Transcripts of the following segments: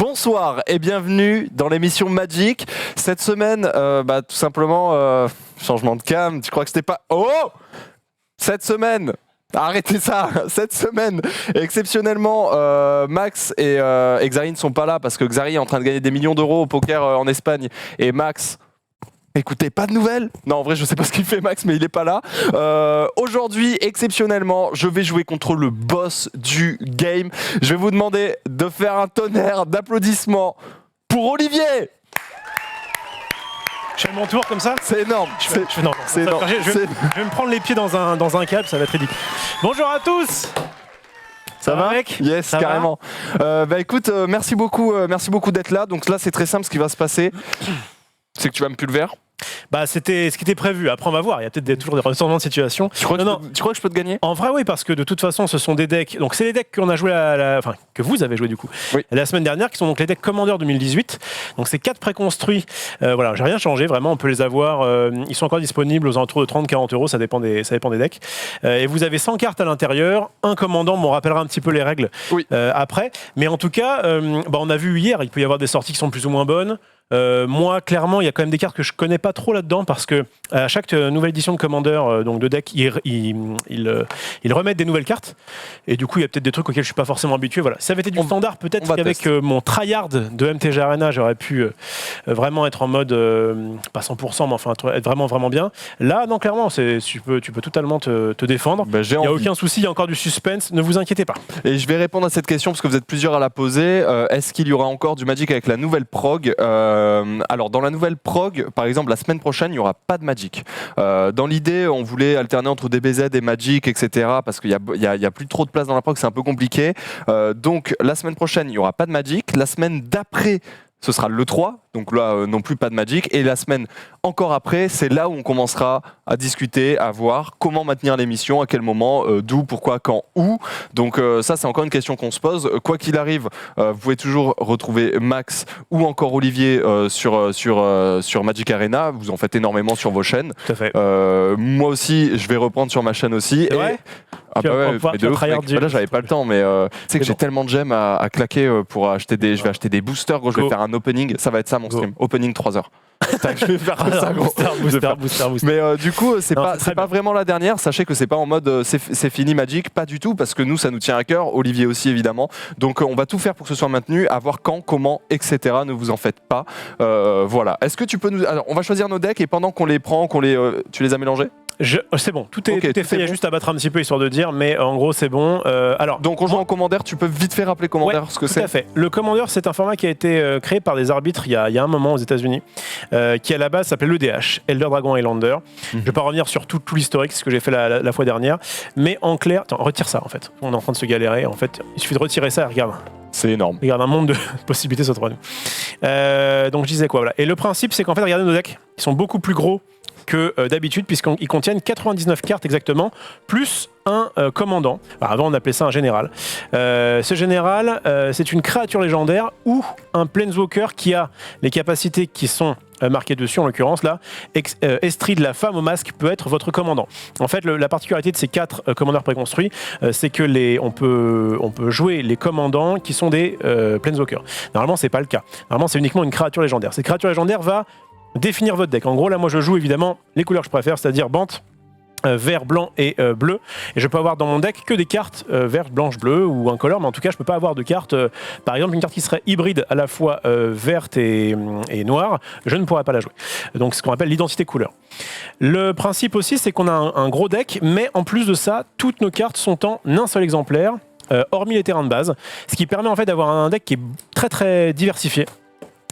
Bonsoir et bienvenue dans l'émission Magic. Cette semaine, tout simplement, changement de cam. Tu crois que c'était pas... Oh! Cette semaine, arrêtez ça! Cette semaine, exceptionnellement, Max et Xari ne sont pas là parce que Xari est en train de gagner des millions d'euros au poker en Espagne. Et Max... Écoutez, pas de nouvelles? Non, en vrai, je sais pas ce qu'il fait Max, mais il est pas là. Aujourd'hui, exceptionnellement, je vais jouer contre le boss du game. Je vais vous demander de faire un tonnerre d'applaudissements pour Olivier. Je fais mon tour comme ça. C'est énorme. Je vais me prendre les pieds dans un câble, ça va être ridicule. Bonjour à tous. Ça va mec? Yes, ça carrément. Écoute, merci beaucoup d'être là. Donc là, c'est très simple, ce qui va se passer, c'est que tu vas me pulver. C'était ce qui était prévu. Après, on va voir. Il y a peut-être toujours des retournements de situation. Tu crois que je peux te gagner? En vrai, oui, parce que de toute façon, ce sont des decks. Donc, c'est les decks qu'on a joué que vous avez joué du coup la semaine dernière, qui sont donc les decks Commander 2018. Donc, c'est 4 préconstruits. Voilà, j'ai rien changé. Vraiment, on peut les avoir. Ils sont encore disponibles aux alentours de 30-40 euros. Ça dépend des decks. Et vous avez 100 cartes à l'intérieur. Un commandant. On rappellera un petit peu les règles après. Mais en tout cas, on a vu hier, il peut y avoir des sorties qui sont plus ou moins bonnes. Moi, clairement, il y a quand même des cartes que je connais pas trop là-dedans parce que à chaque nouvelle édition de Commander, donc de deck, ils remettent des nouvelles cartes et du coup, il y a peut-être des trucs auxquels je suis pas forcément habitué. Voilà. Si ça avait été du standard, peut-être qu'avec mon tryhard de MTG Arena, j'aurais pu vraiment être en mode pas 100%, mais enfin être vraiment bien. Là, non, clairement, tu peux totalement te défendre. Il n'y a aucun souci, il y a encore du suspense. Ne vous inquiétez pas. Et je vais répondre à cette question parce que vous êtes plusieurs à la poser. Est-ce qu'il y aura encore du Magic avec la nouvelle prog? Alors dans la nouvelle prog, par exemple la semaine prochaine il n'y aura pas de Magic. Dans l'idée on voulait alterner entre DBZ et Magic, etc. parce qu'il y a plus trop de place dans la prog, c'est un peu compliqué. Donc la semaine prochaine il n'y aura pas de Magic. La semaine d'après ce sera le 3, donc là non plus pas de Magic. Et la semaine encore après, c'est là où on commencera à discuter, à voir comment maintenir l'émission, à quel moment, d'où, pourquoi, quand, où. Donc ça c'est encore une question qu'on se pose. Quoi qu'il arrive, vous pouvez toujours retrouver Max ou encore Olivier sur Magic Arena. Vous en faites énormément sur vos chaînes. Tout à fait. Moi aussi, je vais reprendre sur ma chaîne aussi. Là j'avais pas le temps, mais tu sais que j'ai tellement de gemmes à claquer pour acheter des. Je vais acheter des boosters, gros. Je vais faire un opening. Ça va être ça mon stream. Opening 3 heures. Je vais faire ça, gros. Booster. Mais du coup, c'est pas vraiment la dernière. Sachez que c'est pas en mode c'est fini Magic, pas du tout, parce que nous, ça nous tient à cœur. Olivier aussi, évidemment. Donc, on va tout faire pour que ce soit maintenu, à voir quand, comment, etc. Ne vous en faites pas. Voilà. Est-ce que tu peux nous. Alors, on va choisir nos decks et pendant qu'on les prend, tu les as mélangés? C'est bon, tout est fait, il y a juste à battre un petit peu histoire de dire, mais en gros c'est bon. Donc on joue en Commander, tu peux vite fait rappeler Commander ce que c'est? Tout à fait. Le Commander c'est un format qui a été créé par des arbitres il y a un moment aux États-Unis, qui à la base s'appelait l'EDH, Elder Dragon Highlander. Je vais pas revenir sur tout l'historique, c'est ce que j'ai fait la fois dernière, mais en clair, attends, retire ça en fait, on est en train de se galérer, en fait, il suffit de retirer ça et regarde. C'est énorme. Regarde, un monde de possibilités s'offre à nous. Donc je disais quoi, voilà. Et le principe c'est qu'en fait, regardez nos decks, ils sont beaucoup plus gros que d'habitude, puisqu'ils contiennent 99 cartes exactement, plus un commandant. Alors avant on appelait ça un général. Ce général, c'est une créature légendaire ou un planeswalker qui a les capacités qui sont marquées dessus, en l'occurrence là, Estrie de la femme au masque peut être votre commandant. En fait, la particularité de ces 4 commandeurs préconstruits, c'est que on peut jouer les commandants qui sont des planeswalkers. Normalement, c'est pas le cas. Normalement, c'est uniquement une créature légendaire. Cette créature légendaire va définir votre deck. En gros, là, moi, je joue évidemment les couleurs que je préfère, c'est-à-dire Bant, vert, blanc et bleu. Et je peux avoir dans mon deck que des cartes vert, blanche, bleu ou incolore, mais en tout cas, je peux pas avoir de cartes, par exemple, une carte qui serait hybride à la fois verte et noire, je ne pourrais pas la jouer. Donc, ce qu'on appelle l'identité couleur. Le principe aussi, c'est qu'on a un gros deck, mais en plus de ça, toutes nos cartes sont en un seul exemplaire, hormis les terrains de base, ce qui permet en fait d'avoir un deck qui est très très diversifié.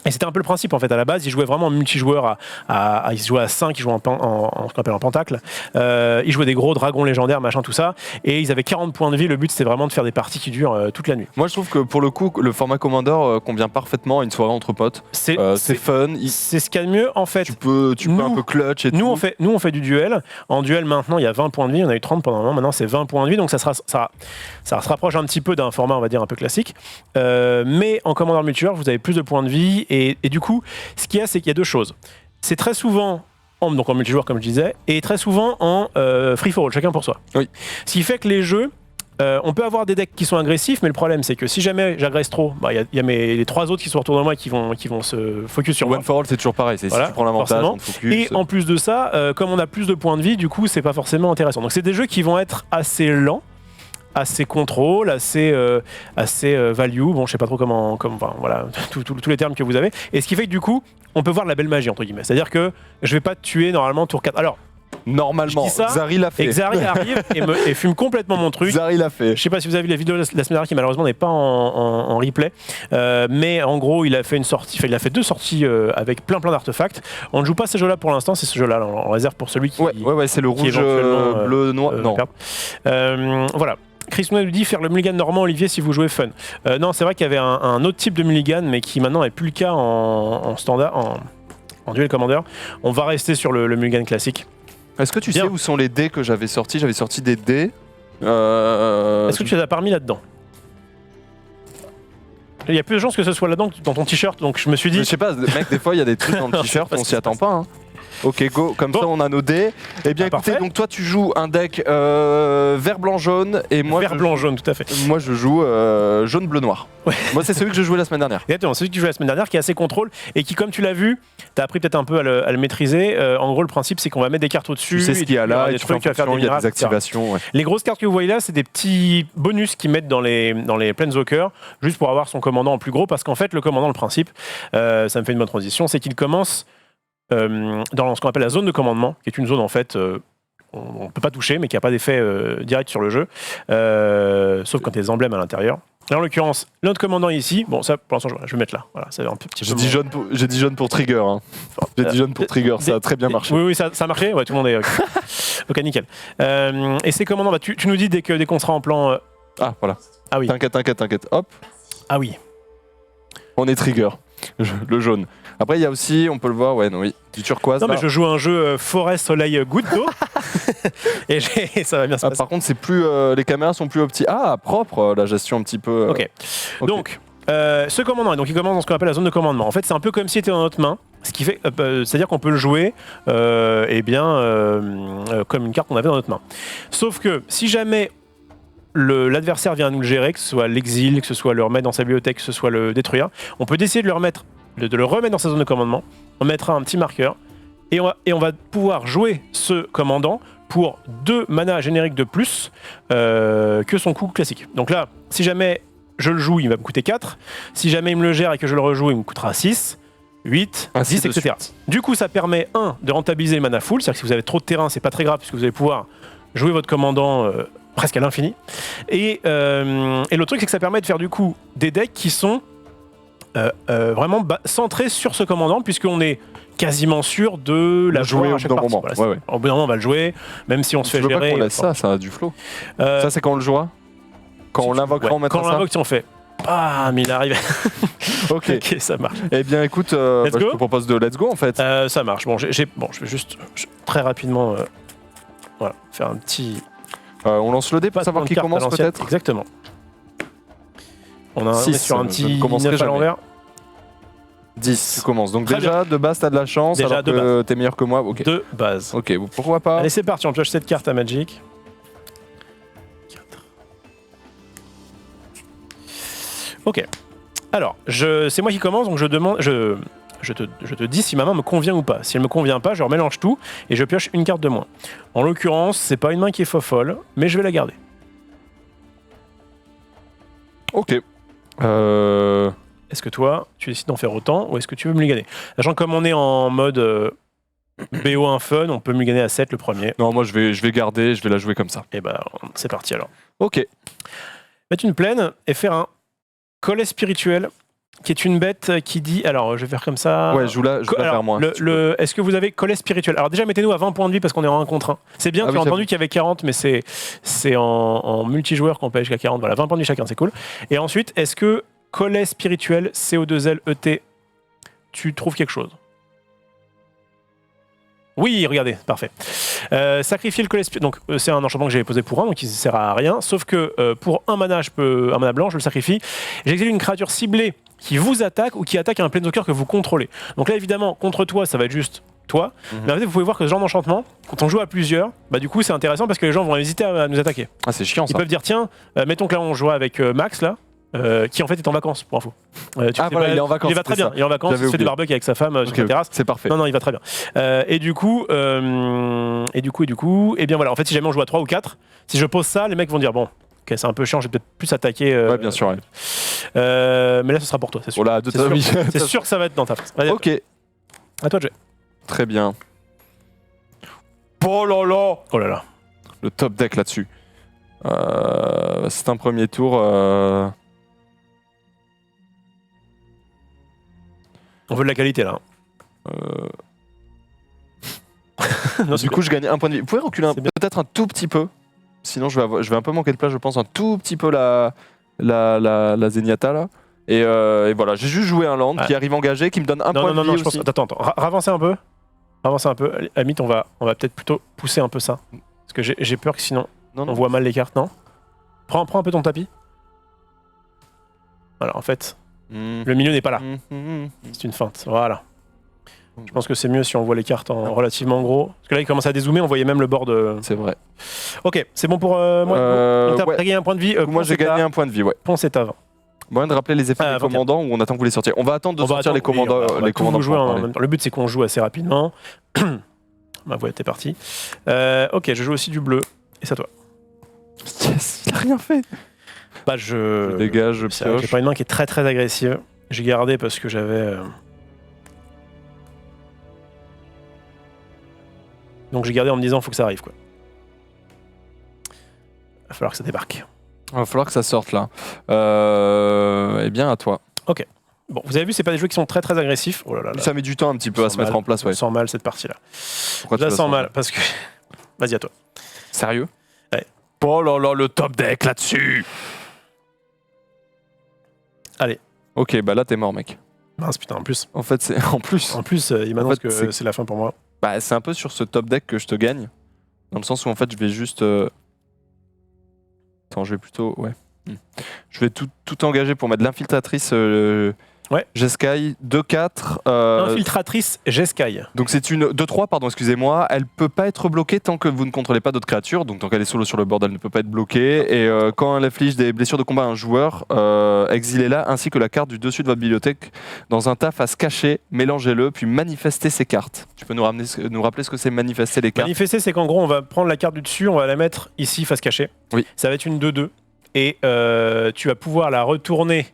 Et c'était un peu le principe en fait. À la base, ils jouaient vraiment en multijoueur, ils se jouaient à 5, ils jouaient ce qu'on appelle en pentacle. Ils jouaient des gros dragons légendaires, machin, tout ça. Et ils avaient 40 points de vie. Le but, c'était vraiment de faire des parties qui durent toute la nuit. Moi, je trouve que pour le coup, le format Commander convient parfaitement à une soirée entre potes. C'est fun. C'est ce qu'il y a de mieux en fait. Tu peux un peu clutch et tout. Nous, on fait du duel. En duel, maintenant, il y a 20 points de vie. On a eu 30 pendant un moment. Maintenant, c'est 20 points de vie. Donc, ça se rapproche un petit peu d'un format, on va dire, un peu classique. Mais en Commander multijoueur, vous avez plus de points de vie. Et du coup, ce qu'il y a, c'est qu'il y a deux choses. C'est très souvent donc en multijoueur, comme je disais, et très souvent en free-for-all, chacun pour soi. Oui. Ce qui fait que les jeux On peut avoir des decks qui sont agressifs, mais le problème c'est que si jamais j'agresse trop, il y a les 3 autres qui sont autour de moi qui vont se focus sur moi. One for All, c'est toujours pareil. Si tu prends l'avantage, on te focus. Et en plus de ça, comme on a plus de points de vie, du coup, c'est pas forcément intéressant. Donc c'est des jeux qui vont être assez lents, assez contrôle, assez value. Bon, je sais pas trop voilà, tous les termes que vous avez. Et ce qui fait que du coup, on peut voir de la belle magie entre guillemets. C'est-à-dire que je vais pas te tuer normalement tour 4. Alors normalement, Xari l'a fait. Et Xari arrive et fume complètement mon truc. Xari l'a fait. Je sais pas si vous avez vu la vidéo de la semaine dernière qui malheureusement n'est pas en replay. Mais en gros, il a fait une sortie, il a fait 2 sorties avec plein d'artefacts. On ne joue pas ces jeux-là pour l'instant, c'est ce jeu-là. On réserve pour celui qui. Ouais, c'est le rouge, bleu, noir. Non. Voilà. Chris nous dit faire le mulligan normand, Olivier, si vous jouez fun. Non, c'est vrai qu'il y avait un autre type de mulligan, mais qui maintenant n'est plus le cas en standard, en duel commander. On va rester sur le mulligan classique. Est-ce que tu sais où sont les dés que j'avais sortis? J'avais sorti des dés. Est-ce que tu les as pas remis là-dedans? Il y a plus de chances que ce soit là-dedans que dans ton t-shirt, donc je me suis dit... Je sais pas, mec, des fois il y a des trucs dans le t-shirt, on s'y attend pas. Hein. Ok, go, comme ça on a nos dés. Eh bien écoutez, donc toi tu joues un deck vert, blanc, jaune, et moi... Vert, blanc, jaune, tout à fait. Moi je joue jaune, bleu, noir. Ouais. Moi c'est celui que je jouais la semaine dernière. Exactement, celui que tu jouais la semaine dernière, qui est assez contrôle, et qui, comme tu l'as vu, t'as appris peut-être un peu à le maîtriser. En gros, le principe c'est qu'on va mettre des cartes au-dessus. Tu sais ce qu'il y a là, il y a des activations. Ouais. Les grosses cartes que vous voyez là, c'est des petits bonus qu'ils mettent dans les Planeswalkers, juste pour avoir son commandant en plus gros, parce qu'en fait, le commandant, le principe, ça me fait une bonne transition, c'est qu'il commence dans ce qu'on appelle la zone de commandement, qui est une zone en fait on ne peut pas toucher, mais qui n'a pas d'effet direct sur le jeu, sauf quand il y a des emblèmes à l'intérieur. Là, en l'occurrence, notre commandant ici, bon ça pour l'instant je vais mettre là, voilà, c'est un petit peu. J'ai dit jaune pour trigger, hein. J'ai dit jaune pour trigger, ça a très bien marché. Oui, ça a marché, ouais, tout le monde est ok, nickel. Et ces commandants, tu nous dis dès qu'on sera en plan. Ah voilà. Ah oui. T'inquiète, hop. Ah oui. On est trigger, le jaune. Après, il y a aussi, on peut le voir, du turquoise. Non, mais je joue un jeu forêt, soleil, goutte d'eau. et ça va bien se passer. Par contre, c'est plus, les caméras sont plus optiques. Ah, propre, la gestion un petit peu. Ok. Donc, ce commandant, donc il commence dans ce qu'on appelle la zone de commandement. En fait, c'est un peu comme s'il était dans notre main. Ce qui fait, c'est-à-dire qu'on peut le jouer comme une carte qu'on avait dans notre main. Sauf que si jamais l'adversaire vient nous le gérer, que ce soit l'exil, que ce soit le remettre dans sa bibliothèque, que ce soit le détruire, on peut décider de le remettre dans sa zone de commandement. On mettra un petit marqueur et on va pouvoir jouer ce commandant pour 2 mana génériques de plus que son coup classique. Donc là, si jamais je le joue, il va me coûter 4. Si jamais il me le gère et que je le rejoue, il me coûtera 6, 8, 10, etc. Du coup, ça permet, de rentabiliser le mana full, c'est-à-dire que si vous avez trop de terrain, c'est pas très grave puisque vous allez pouvoir jouer votre commandant presque à l'infini. Et l'autre truc, c'est que ça permet de faire du coup des decks qui sont vraiment centrés sur ce commandant, puisqu'on est quasiment sûr de la jouer à chaque partie. Voilà, au bout d'un moment, on va le jouer, même si on se fait gérer. Pas qu'on laisse ça a du flow. Ça, c'est quand on le jouera. Quand on l'invoquera, on mettra ça. Quand on l'invoque, on fait. Ah, mais il arrive. Ok, ça marche. Eh bien, écoute, je te propose de let's go en fait. Ça marche. Bon, je vais juste très rapidement faire un petit. On lance le dé pour savoir qui commence peut-être. Exactement. On est sur un petit 9 à l'envers. 10, tu commences. Donc déjà, de base, t'as de la chance, déjà, alors que t'es meilleur que moi. Okay. De base. Ok, pourquoi pas. Allez, c'est parti, on pioche cette carte à Magic. 4. Ok. Alors, c'est moi qui commence, donc je demande... Je te dis si ma main me convient ou pas. Si elle me convient pas, je remélange tout et je pioche une carte de moins. En l'occurrence, c'est pas une main qui est folle, mais je vais la garder. Ok. Est-ce que toi, tu décides d'en faire autant ou est-ce que tu veux me mulliganer? Sachant que comme on est en mode BO1 fun, on peut mulliganer à 7 le premier. Non, moi je vais garder, je vais la jouer comme ça. Et c'est parti alors. Ok. Mettre une plaine et faire un collet spirituel, qui est une bête qui dit... Alors, je vais faire comme ça... Ouais, je joue la faire moi. Est-ce que vous avez collet spirituel? Alors déjà, mettez-nous à 20 points de vie parce qu'on est en 1 contre 1. C'est bien, tu as entendu qu'il y avait 40, mais c'est en multijoueur qu'on peut aller jusqu'à 40. Voilà, 20 points de vie chacun, c'est cool. Et ensuite, est-ce que collet spirituel, CO2L, ET, tu trouves quelque chose? Oui, regardez, parfait. Sacrifier le collet spirituel. Donc, c'est un enchantement que j'avais posé pour 1, donc il ne sert à rien. Sauf que pour un mana blanc, je le sacrifie. J'exile une créature ciblée qui vous attaque ou qui attaque un planeswalker que vous contrôlez. Donc là, évidemment, contre toi, ça va être juste toi. Mhm. Mais en fait, vous pouvez voir que ce genre d'enchantement, quand on joue à plusieurs, bah du coup c'est intéressant parce que les gens vont hésiter à nous attaquer. Ah, c'est chiant Ils ça. peuvent dire tiens, mettons que là on joue avec Max là. Qui en fait est en vacances pour info. Ah voilà, il est en vacances. Il va très c'est bien. ça. Il est en vacances, il J'avais se fait des oublié. barbecues avec sa femme sur Ok, la ok. terrasse. C'est parfait. Non, il va très bien. Et du coup, et bien voilà. En fait, si jamais on joue à 3 ou 4, si je pose ça, les mecs vont dire bon, ok, c'est un peu chiant, je vais peut-être plus attaquer. Ouais, bien sûr. Ouais. Mais là, ce sera pour toi, c'est sûr. Oh là, de C'est ta sûr. vie. C'est sûr que ça va être dans ta face. Vas-y, Ok, à toi de jouer. très bien. Oh là là, Oh là là. le top deck là-dessus. C'est un premier tour. On veut de la qualité là. Non, Du coup, je gagne un point de vie. Vous pouvez reculer C'est bien. peut-être un tout petit peu. Sinon, je vais un peu manquer de place, je pense, un tout petit peu la Zenyatta là. Et voilà, j'ai juste joué un land Ouais. qui arrive engagé, qui me donne un point de vie je pense. aussi. Attends. Ravancez un peu. Ravancez un peu. À la limite, on va peut-être plutôt pousser un peu ça. Parce que j'ai peur que sinon Non, on non. voit mal les cartes, non? Prends un peu ton tapis. Voilà, en fait, Mmh. le milieu n'est pas là. Mmh. C'est une feinte. Voilà. Je pense que c'est mieux si on voit les cartes en relativement gros. Parce que là, il commence à dézoomer, on voyait même le bord de. C'est vrai. Ok, c'est bon pour moi. Donc, t'as Ouais. gagné un point de vie. Moi, j'ai gagné un point de vie, ouais. Ponce est à 20. Moyen de rappeler les effets des 24. commandants ou on attend que vous les sortiez. On va attendre de On va sortir les attendre, oui, commandants. on va Les tout commandants jouer pour en en parler. même temps. Le but, c'est qu'on joue assez rapidement. Ma voix était partie. Ok, je joue aussi du bleu. Et c'est à toi. Yes, il a rien fait. Bah, Je dégage, je C'est vrai que J'ai pioche. pas une main qui est très très agressive. J'ai gardé parce que j'avais. Donc j'ai gardé en me disant faut que ça arrive quoi. Va falloir que ça débarque. Il va falloir que ça sorte là. Eh bien, à toi. Bon, vous avez vu, c'est pas des jeux qui sont très très agressifs. Oh là là. Là. Ça met du temps un petit peu à se mettre en place, ouais. Je sens mal cette partie-là. Pourquoi Je la tu sens mal parce que. Vas-y à toi. Sérieux? Ouais. Oh là là, le top deck là-dessus. Allez. Ok, bah là t'es mort, mec. Mince putain, en plus. En fait, c'est en plus. Il m'annonce fait, que c'est la fin pour moi. Bah, c'est un peu sur ce top deck que je te gagne. Dans le sens où en fait, je vais juste. Attends, je vais plutôt. Ouais. Je vais tout engager pour mettre l'infiltratrice. Ouais. Jeskai 2-4. Infiltratrice Jeskai. Donc c'est une 2-3, pardon, excusez-moi. Elle peut pas être bloquée tant que vous ne contrôlez pas d'autres créatures. Donc tant qu'elle est solo sur le board, elle ne peut pas être bloquée. Et quand elle inflige des blessures de combat à un joueur, exilez-la ainsi que la carte du dessus de votre bibliothèque dans un tas face cachée. Mélangez-le, puis manifestez ces cartes. Tu peux nous rappeler ce que c'est manifester les cartes? Manifester, c'est qu'en gros, on va prendre la carte du dessus, on va la mettre ici face cachée. Oui. Ça va être une 2-2. Et tu vas pouvoir la retourner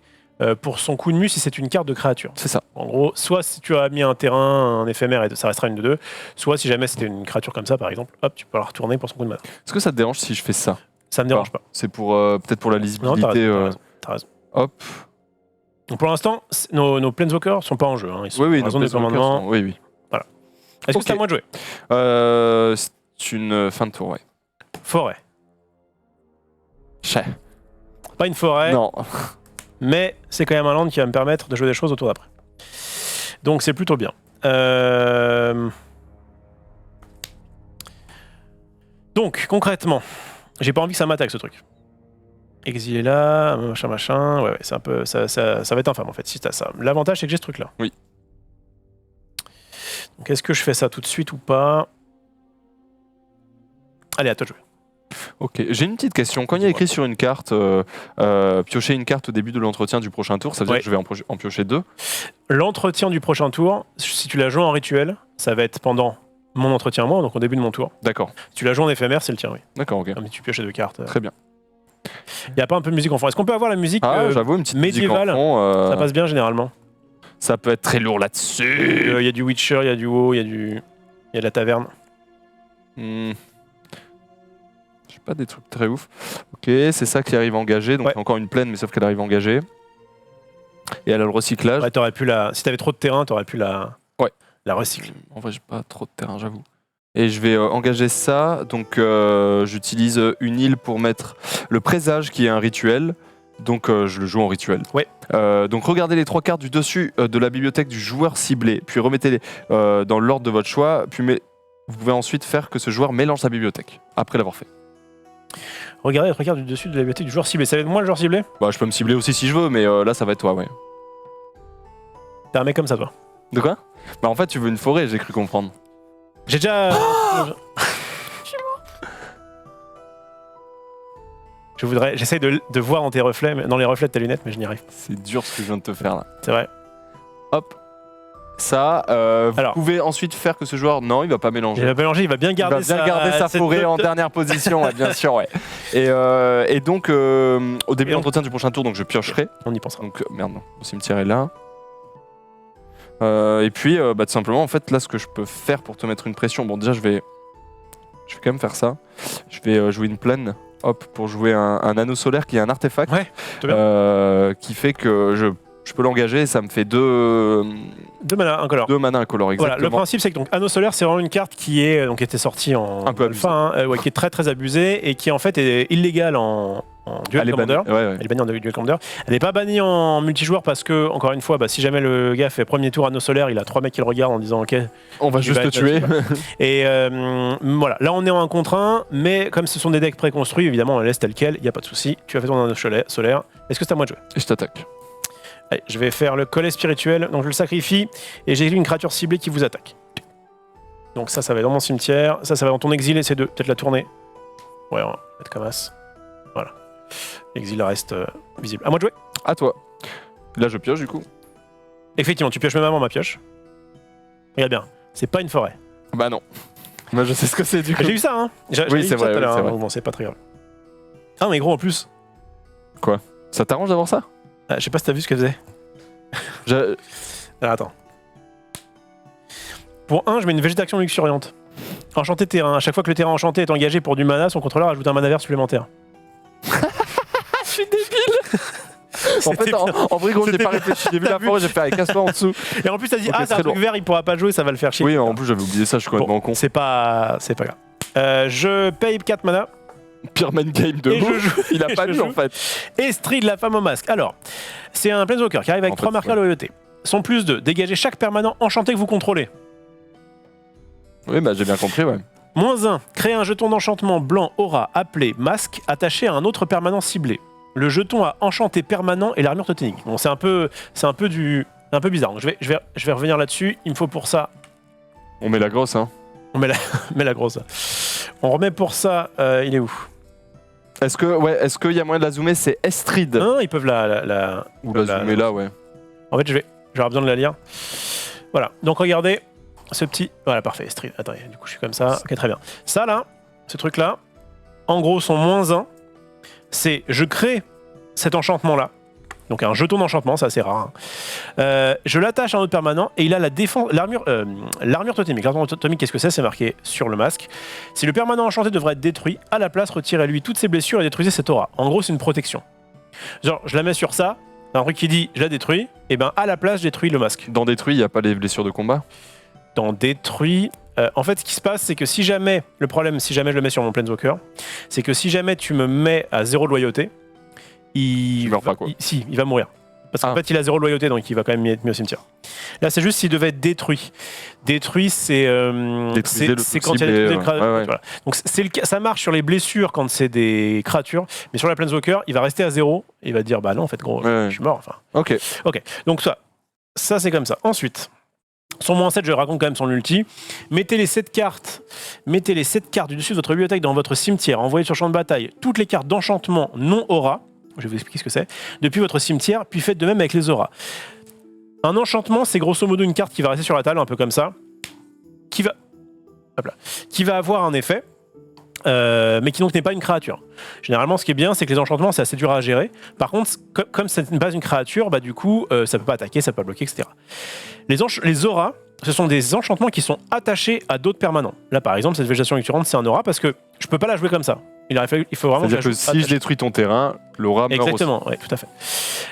pour son coup de mu si c'est une carte de créature. C'est ça. En gros, soit si tu as mis un terrain, un éphémère, et ça restera une 2-2, soit si jamais c'était une créature comme ça, par exemple, hop, tu peux la retourner pour son coup de main. Est-ce que ça te dérange si je fais ça? Ça me dérange pas. C'est pour peut-être pour la Non, lisibilité. t'as raison. T'as raison. Hop. Donc pour l'instant, nos Planeswalkers sont pas en jeu. Hein. Ils sont Oui, oui, en nos zone de Planeswalkers commandement. sont- Oui, oui. Est-ce que Ok. c'est à moi de jouer? C'est une fin de tour, ouais. Forêt. Chais. Pas une forêt, Non. mais c'est quand même un land qui va me permettre de jouer des choses autour d'après. Donc c'est plutôt bien. Donc concrètement, j'ai pas envie que ça m'attaque ce truc. Exilé là, machin. Ouais, c'est un peu. Ça va être infâme en fait si t'as ça. L'avantage c'est que j'ai ce truc là. Oui. Donc est-ce que je fais ça tout de suite ou pas? Allez, à toi de jouer. Ok, j'ai une petite question. Quand il y a écrit sur une carte, piocher une carte au début de l'entretien du prochain tour, ça veut dire Ouais. que je vais en piocher 2. L'entretien du prochain tour, si tu la joues en rituel, ça va être pendant mon entretien à moi, donc au début de mon tour. D'accord, Si tu la joues en éphémère, c'est le tien, oui. d'accord, ok. Ah, mais tu pioches les deux cartes. Très bien. Il n'y a pas un peu de musique en fond. Est-ce qu'on peut avoir la musique Ah, j'avoue, une petite médiévale, musique en fond, ça passe bien généralement. ça peut être très lourd là-dessus. Il y a du Witcher, il y a du WoW, il y a de la taverne. Hmm. J'ai pas des trucs très ouf. Ok, c'est ça qui arrive engagé, donc Ouais. c'est encore une plaine, mais sauf qu'elle arrive engagée. Et elle a le recyclage. Ouais, t'aurais pu la... Si t'avais trop de terrain, t'aurais pu la... Ouais. la recycler. En vrai, j'ai pas trop de terrain, j'avoue. Et je vais engager ça. Donc, j'utilise une île pour mettre le présage, qui est un rituel. Donc, je le joue en rituel. Ouais. Donc, regardez les 3 cartes du dessus de la bibliothèque du joueur ciblé, puis remettez-les dans l'ordre de votre choix. Puis, vous pouvez ensuite faire que ce joueur mélange sa bibliothèque après l'avoir fait. Regardez les 3 cartes du dessus de la bibliothèque du joueur ciblé. Ça va être moi le joueur ciblé? Bah, je peux me cibler aussi si je veux, mais là, ça va être toi, ouais. T'es un mec comme ça, toi. De quoi? Bah en fait, tu veux une forêt, j'ai cru comprendre. J'ai déjà... J'essaye de voir dans tes reflets, dans les reflets de ta lunette, mais je n'y arrive pas. C'est dur ce que je viens de te faire là. C'est vrai. Hop. Ça, vous pouvez ensuite faire que ce joueur... Non, il va pas mélanger. Il va mélanger, il va bien garder sa forêt en dernière position, ouais, bien sûr, ouais. Et donc, au début de l'entretien du prochain tour, donc je piocherai. On y pensera. Donc, merde, non, le cimetière est là. Et puis, tout simplement, en fait, là, ce que je peux faire pour te mettre une pression... Bon, déjà, je vais quand même faire ça. Je vais jouer une plaine. Hop, pour jouer un anneau solaire qui est un artefact qui fait que je peux l'engager et ça me fait deux mana incolore. 2 mana incolore, exactement. Voilà, le principe c'est que donc, anneau solaire c'est vraiment une carte qui est donc était sortie en un peu alpha, qui est très très abusée et qui en fait est illégale en Duel Commander. Elle est bannie en Duel Commander. Elle n'est pas bannie en multijoueur parce que, encore une fois, si jamais le gars fait premier tour anneau solaire, il a 3 mecs qui le regardent en disant ok, on va juste te tuer. Et voilà, là on est en 1 contre 1, mais comme ce sont des decks préconstruits, évidemment on les laisse tel quel, il n'y a pas de souci. Tu as fait ton anneau solaire. Est-ce que c'est à moi de jouer? Et je t'attaque. Allez, je vais faire le collet spirituel, donc je le sacrifie et j'ai une créature ciblée qui vous attaque. Donc ça va dans mon cimetière, ça va dans ton exil, essaie de peut-être la tourner. Ouais, on va mettre comme as. Voilà. L'exil reste visible. À moi de jouer. À toi. Là je pioche du coup. Effectivement, tu pioches même avant ma pioche. Regarde bien, c'est pas une forêt. Bah non. Moi je sais ce que c'est du coup. J'ai eu ça, hein. Oui, c'est vrai. Bon, c'est pas très grave. Ah, mais gros en plus. Quoi? Ça t'arrange d'avoir ça? Je sais pas si t'as vu ce qu'elle faisait. Alors, attends. Pour 1, je mets une végétation luxuriante. Enchanté terrain. À chaque fois que le terrain enchanté est engagé pour du mana, son contrôleur ajoute un mana vert supplémentaire. Je suis débile. En fait, en vrai, gros, j'ai pas réfléchi. J'ai vu la forêt, j'ai fait casse-toi en dessous. Et en plus, t'as dit, c'est un truc vert, il pourra pas jouer, ça va le faire chier. Oui, en plus, j'avais oublié ça, je suis complètement con. C'est pas grave. Je paye 4 mana. Pire main game de ouf. Il a pas lu en fait. Estrid, la femme au masque. Alors, c'est un Planeswalker qui arrive avec 3 marqueurs de loyauté. Son plus 2, dégagez chaque permanent enchanté que vous contrôlez. Oui, j'ai bien compris, ouais. Moins 1, créez un jeton d'enchantement blanc aura appelé masque attaché à un autre permanent ciblé. Le jeton a enchanté permanent et l'armure totémique. Bon, c'est un peu bizarre. Donc, je vais revenir là-dessus. Il me faut pour ça. On met la grosse, hein. On met la grosse. On remet pour ça. Il est où? Est-ce qu'il y a moyen de la zoomer? C'est Estrid. Non, ils peuvent la zoomer là, ouais. En fait, je vais avoir besoin de la lire. Voilà. Donc regardez ce petit. Voilà, parfait. Estrid. Attendez, du coup, je suis comme ça. Ok, très bien. Ça là, ce truc là, en gros, son moins 1, c'est je crée cet enchantement là. Donc un jeton d'enchantement, c'est assez rare. Hein. Je l'attache à un autre permanent et il a la défense, l'armure totémique. L'armure totémique, qu'est-ce que c'est? C'est marqué sur le masque. Si le permanent enchanté devrait être détruit, à la place, retirez-lui toutes ses blessures et détruisez cette aura. En gros, c'est une protection. Genre, je la mets sur ça, un truc qui dit je la détruis, et ben à la place, je détruis le masque. Dans détruit, il n'y a pas les blessures de combat? Dans détruit. En fait, ce qui se passe, c'est que si jamais je le mets sur mon Planeswalker, c'est que si jamais tu me mets à 0 de loyauté, il va mourir. Parce qu'en fait, il a 0 de loyauté, donc il va quand même être mis au cimetière. Là, c'est juste s'il devait être détruit. Détruit, c'est quand il y a des créatures. Voilà. Donc ça marche sur les blessures quand c'est des créatures, mais sur la Planeswalker, il va rester à 0. Et il va dire, bah non, en fait, gros, je suis mort. Enfin. Ok. Donc ça c'est comme ça. Ensuite, son moins 7, je raconte quand même son ulti. Mettez les 7 cartes du dessus de votre bibliothèque dans votre cimetière. Envoyez sur champ de bataille toutes les cartes d'enchantement non aura. Je vais vous expliquer ce que c'est. Depuis votre cimetière, puis faites de même avec les auras. Un enchantement, c'est grosso modo une carte qui va rester sur la table, un peu comme ça, qui va avoir un effet, mais qui donc n'est pas une créature. Généralement, ce qui est bien, c'est que les enchantements, c'est assez dur à gérer. Par contre, comme ce n'est pas une créature, du coup, ça peut pas attaquer, ça peut pas bloquer, etc. Les auras, ce sont des enchantements qui sont attachés à d'autres permanents. Là, par exemple, cette végétation luxuriante, c'est un aura parce que je peux pas la jouer comme ça. Il faut vraiment. C'est-à-dire que si je détruis ton terrain, l'aura meurt. Exactement, oui, tout à fait.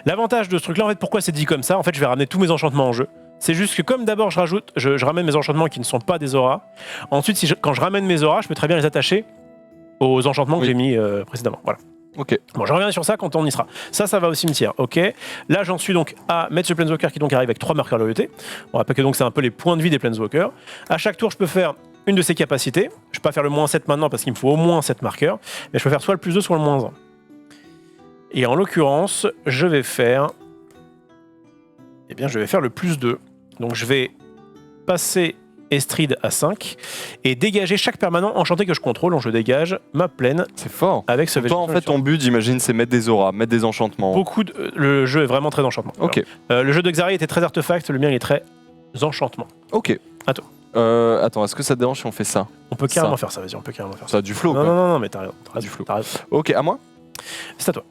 L'avantage de ce truc-là, en fait, pourquoi c'est dit comme ça? En fait, je vais ramener tous mes enchantements en jeu. C'est juste que comme d'abord je ramène mes enchantements qui ne sont pas des auras. Ensuite, quand je ramène mes auras, je peux très bien les attacher aux enchantements que j'ai mis précédemment. Voilà. Ok. Bon, je reviens sur ça quand on y sera. Ça va au cimetière. Ok. Là, j'en suis donc à mettre ce Planeswalker qui donc arrive avec 3 marqueurs de loyauté. On rappelle que donc c'est un peu les points de vie des Planeswalkers. À chaque tour, je peux faire une de ses capacités. Je ne peux pas faire le moins 7 maintenant parce qu'il me faut au moins 7 marqueurs. Mais je peux faire soit le plus 2, soit le moins 1. Et en l'occurrence, je vais faire le plus 2. Donc je vais passer Estride à 5 et dégager chaque permanent enchanté que je contrôle. Donc je dégage ma plaine C'est fort. avec ce Toi, en fait, ton but, j'imagine, c'est mettre des auras, mettre des enchantements. le jeu est vraiment très enchantement. Ok. Alors, le jeu de Xari était très artefact, le mien il est très enchantement. Ok. À toi. Attends, est-ce que ça te dérange si on fait ça? On peut carrément faire ça, vas-y, on peut carrément faire ça. Ça a du flow, Non, quoi. non, non, mais t'as raison. Du flow. T'as raison. Ok, à moi? C'est à toi.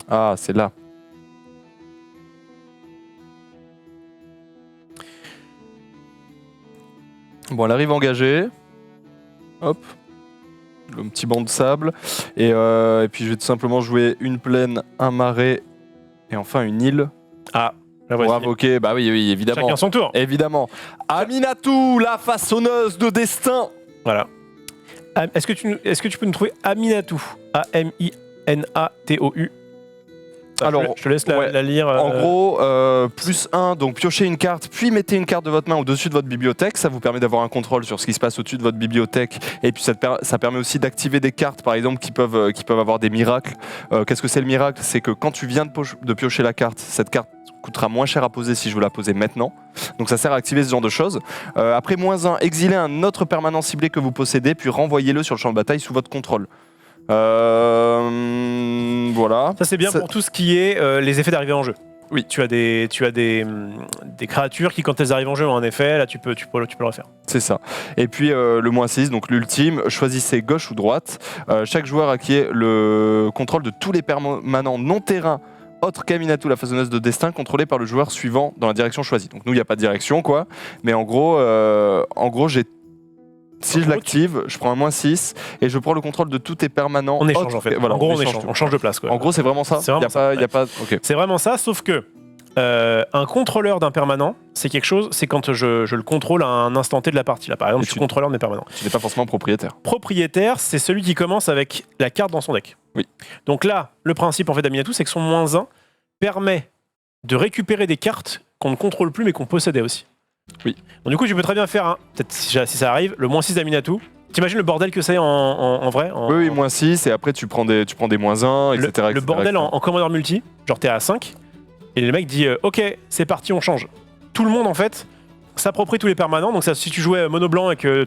Ah, c'est là. Bon, elle arrive engagée. Hop. Le petit banc de sable. Et puis je vais tout simplement jouer une plaine, un marais et enfin une île. Ah, la Pour voici. invoquer, bah oui, oui, évidemment. Chacun son tour. Évidemment. Aminatou, la façonneuse de destin. Voilà. Est-ce que tu peux nous trouver Aminatou? A-M-I-N-A-T-O-U. Alors, je te laisse ouais. la lire. En gros, plus 1, donc piochez une carte, puis mettez une carte de votre main au-dessus de votre bibliothèque. Ça vous permet d'avoir un contrôle sur ce qui se passe au-dessus de votre bibliothèque. Et puis ça permet aussi d'activer des cartes, par exemple, qui peuvent avoir des miracles. Qu'est-ce que c'est le miracle? C'est que quand tu viens de piocher la carte, cette carte coûtera moins cher à poser si je veux la poser maintenant. Donc ça sert à activer ce genre de choses. Après, -1, exilez un autre permanent ciblé que vous possédez, puis renvoyez-le sur le champ de bataille sous votre contrôle. Voilà. Ça c'est bien pour tout ce qui est les effets d'arrivée en jeu. Oui. Tu as des créatures qui, quand elles arrivent en jeu, ont un effet. Là, tu peux le refaire. C'est ça. Et puis le -6, donc l'ultime, choisissez gauche ou droite. Chaque joueur acquiert le contrôle de tous les permanents non terrain autre qu'Aminatou, la façonneuse de destin, contrôlée par le joueur suivant dans la direction choisie. Donc nous, il n'y a pas de direction, quoi. Mais en gros, si je l'active, je prends un -6 et je prends le contrôle de tous tes permanents. On échange en fait. Voilà, en gros, on on change de place. Quoi. En gros, c'est vraiment ça. C'est vraiment ça. Y a pas... Ok. C'est vraiment ça, sauf que un contrôleur d'un permanent, c'est quelque chose, c'est quand je le contrôle à un instant T de la partie. Là, par exemple, je suis contrôleur de mes permanents. Tu n'es pas forcément propriétaire. Propriétaire, c'est celui qui commence avec la carte dans son deck. Oui. Donc là, le principe en fait d'Aminatou, c'est que son -1 permet de récupérer des cartes qu'on ne contrôle plus mais qu'on possédait aussi. Oui. Donc du coup, tu peux très bien faire, peut-être si ça arrive, le -6 d'Aminatou. T'imagines le bordel que c'est en vrai Oui, -6 et après tu prends des -1, etc. Le bordel en commandeur multi, genre t'es à 5 et le mec dit ok, c'est parti, on change. Tout le monde en fait s'approprie tous les permanents. Donc ça, si tu jouais mono blanc et que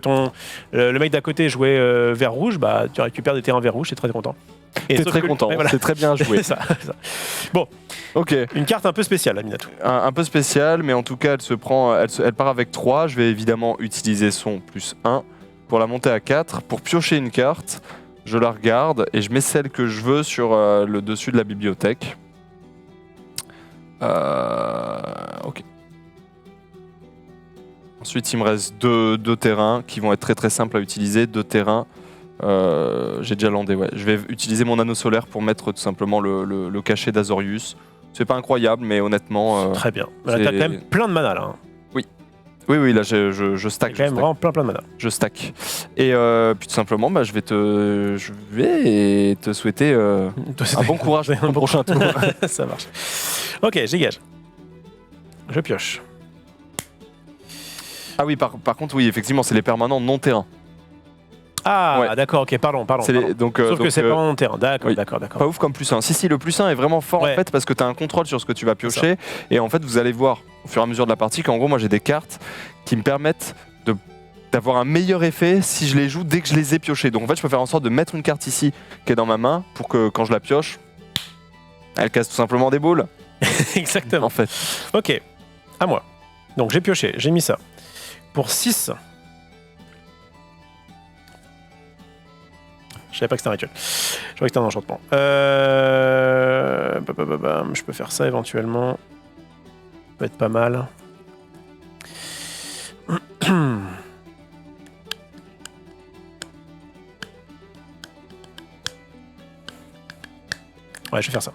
le mec d'à côté jouait vert rouge, bah tu récupères des terrains vert rouge, t'es très content. T'es très content, voilà. C'est très bien joué. C'est ça. Bon, ok. Une carte un peu spéciale, Aminatou. Un peu spéciale, mais en tout cas, elle part avec 3. Je vais évidemment utiliser son +1 pour la monter à 4. Pour piocher une carte, je la regarde et je mets celle que je veux sur le dessus de la bibliothèque. Ok. Ensuite, il me reste deux terrains qui vont être très très simples à utiliser. 2 terrains. J'ai déjà landé, ouais. Je vais utiliser mon anneau solaire pour mettre tout simplement le cachet d'Azorius. C'est pas incroyable, mais honnêtement. Très bien. Là, t'as quand même plein de mana là. Hein. Oui, là je stack. Quand même vraiment plein de mana. Je stack. Et puis tout simplement, bah, je vais te souhaiter un bon courage pour le prochain tour. Ça marche. Ok, je dégage. Je pioche. Ah oui, par contre, oui, effectivement, c'est les permanents non terrain. Ah, Ouais. d'accord, ok, pardon. Sauf que c'est pas en terrain. D'accord, oui. d'accord. Pas ouf comme +1. Si, le +1 est vraiment fort Ouais. en fait parce que tu as un contrôle sur ce que tu vas piocher. Et en fait, vous allez voir au fur et à mesure de la partie qu'en gros, moi j'ai des cartes qui me permettent d'avoir un meilleur effet si je les joue dès que je les ai piochées. Donc en fait, je peux faire en sorte de mettre une carte ici qui est dans ma main pour que quand je la pioche, elle casse tout simplement des boules. Exactement. En fait. Ok, à moi. Donc j'ai pioché, j'ai mis ça. Pour 6. Je savais pas que c'était un rituel. Je croyais que c'était un enchantement. Je peux faire ça éventuellement. Ça peut être pas mal. Ouais, je vais faire ça.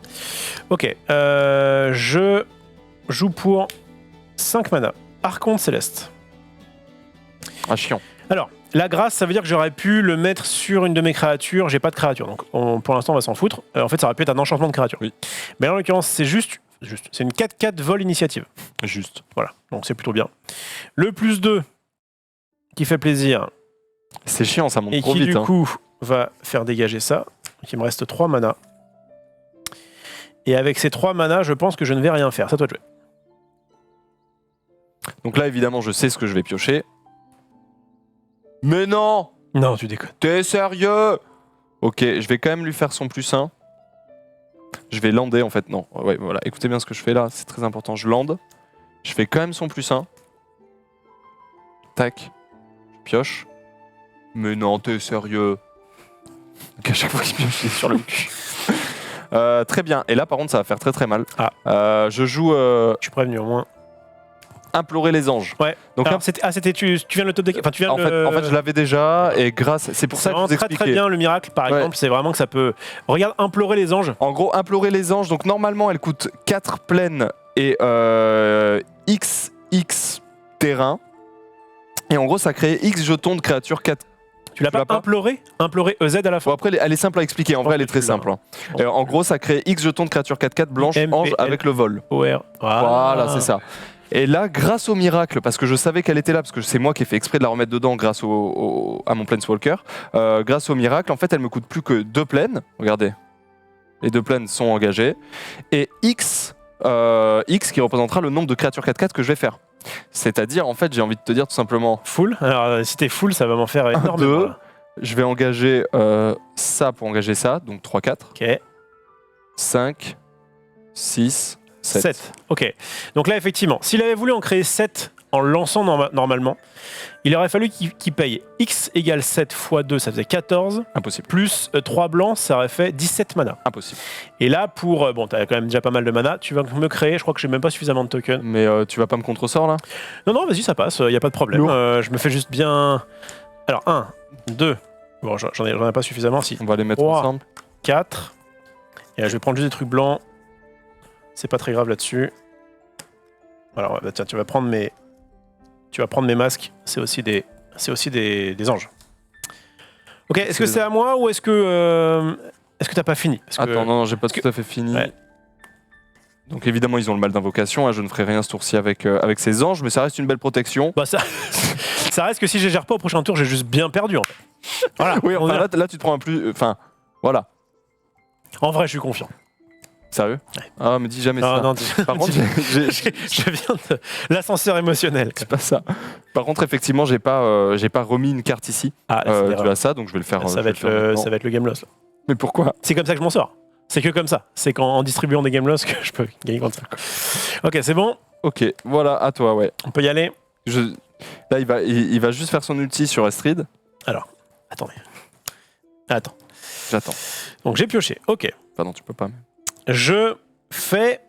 Ok. Je joue pour 5 mana. Archonte Céleste. Ah, chiant. Alors, la grâce, ça veut dire que j'aurais pu le mettre sur une de mes créatures. J'ai pas de créature, donc pour l'instant, on va s'en foutre. En fait, ça aurait pu être un enchantement de créature. Oui. Mais en l'occurrence, c'est juste. C'est une 4/4 vol initiative. Juste. Voilà, donc c'est plutôt bien. Le +2, qui fait plaisir. C'est chiant, ça monte Et trop qui, vite. du Hein. coup, va faire dégager ça. Donc, il me reste 3 mana. Et avec ces 3 mana, je pense que je ne vais rien faire. C'est à toi de jouer. Donc là, évidemment, je sais ce que je vais piocher. Mais non! Non, tu déconnes. T'es sérieux? Ok, je vais quand même lui faire son +1. Je vais lander en fait, non. Ouais, voilà, écoutez bien ce que je fais là, c'est très important. Je lande. Je fais quand même son +1. Tac. Je pioche. Mais non, t'es sérieux? Donc à chaque fois qu'il pioche, il est sur le cul. Très bien. Et là, par contre, ça va faire très très mal. Je joue Je suis prévenu au moins. Implorer les anges. Ouais. Donc Alors, là, c'était tu viens de le top deck. Enfin, tu viens en fait, je l'avais déjà et grâce. C'est pour C'est ça que je vraiment vous très expliquais. très bien le miracle, par Ouais. exemple. C'est vraiment que ça peut. Regarde, implorer les anges. En gros, implorer les anges. Donc normalement, elle coûte 4 plaines et XX terrain. Et en gros, ça crée X jetons de créatures 4. Tu l'as Tu l'as pas pas imploré? Implorer EZ à la Bon, fin. après, elle est simple à expliquer. En vrai, elle est très simple. Hein. En gros, ça crée X jetons de créatures 4/4 blanches MPL. anges avec le vol. OR. Voilà, c'est ça. Et là, grâce au miracle, parce que je savais qu'elle était là, parce que c'est moi qui ai fait exprès de la remettre dedans grâce à mon Planeswalker, grâce au miracle, en fait, elle me coûte plus que 2 plaines. Regardez, les 2 plaines sont engagées. Et X qui représentera le nombre de créatures 4/4 que je vais faire. C'est-à-dire, en fait, j'ai envie de te dire tout simplement, Full. Alors, si t'es full, ça va m'en faire énormément. 2, là. je vais engager ça pour engager ça, donc 3-4, Ok. 5, 6, 7. 7. Ok. Donc là, effectivement, s'il avait voulu en créer 7 en lançant normalement, il aurait fallu qu'il paye X égale 7 x 2, ça faisait 14, Impossible. plus 3 blancs, ça aurait fait 17 mana. Impossible. Et là, pour. Bon, t'as quand même déjà pas mal de mana, tu vas me créer, je crois que j'ai même pas suffisamment de tokens. Mais tu vas pas me contresort là? Non, non, vas-y, ça passe, y a pas de problème. Lourd. Je me fais juste bien. Alors, 1, 2. Bon, j'en ai pas suffisamment, si. On va les mettre 3. ensemble. 4. Et là, je vais prendre juste des trucs blancs. C'est pas très grave là-dessus. Alors, bah, tiens, tu vas prendre mes masques. C'est aussi des anges. Ok, est-ce que c'est à moi ou est-ce que t'as pas fini? Parce que- Attends, non, j'ai pas parce tout à fait fini. Ouais. Donc évidemment, ils ont le mal d'invocation. Hein, je ne ferai rien ce tour-ci avec ces anges, mais ça reste une belle protection. Bah ça, ça reste que si je gère pas au prochain tour, j'ai juste bien perdu en fait. Voilà. Oui, on enfin, verra. là, tu te prends un plus. Enfin, voilà. En vrai, je suis confiant. Sérieux? Ah, me dis jamais Non, ça. non, Par contre, je viens de l'ascenseur émotionnel. c'est pas ça. Par contre, effectivement, j'ai pas remis une carte ici Ah, c'est dû l'erreur. à ça, donc je vais le faire. ça je va vais être le faire maintenant. ça va être le game loss. Là. Mais pourquoi? C'est comme ça que je m'en sors. C'est que comme ça. C'est qu'en distribuant des game loss que je peux gagner contre ça. Ok, c'est bon. Ok, voilà, à toi, ouais. On peut y aller. Là, il va juste faire son ulti sur Astrid. Alors, attendez. Attends. J'attends. Donc j'ai pioché. Ok. Pardon, tu peux pas. Je fais.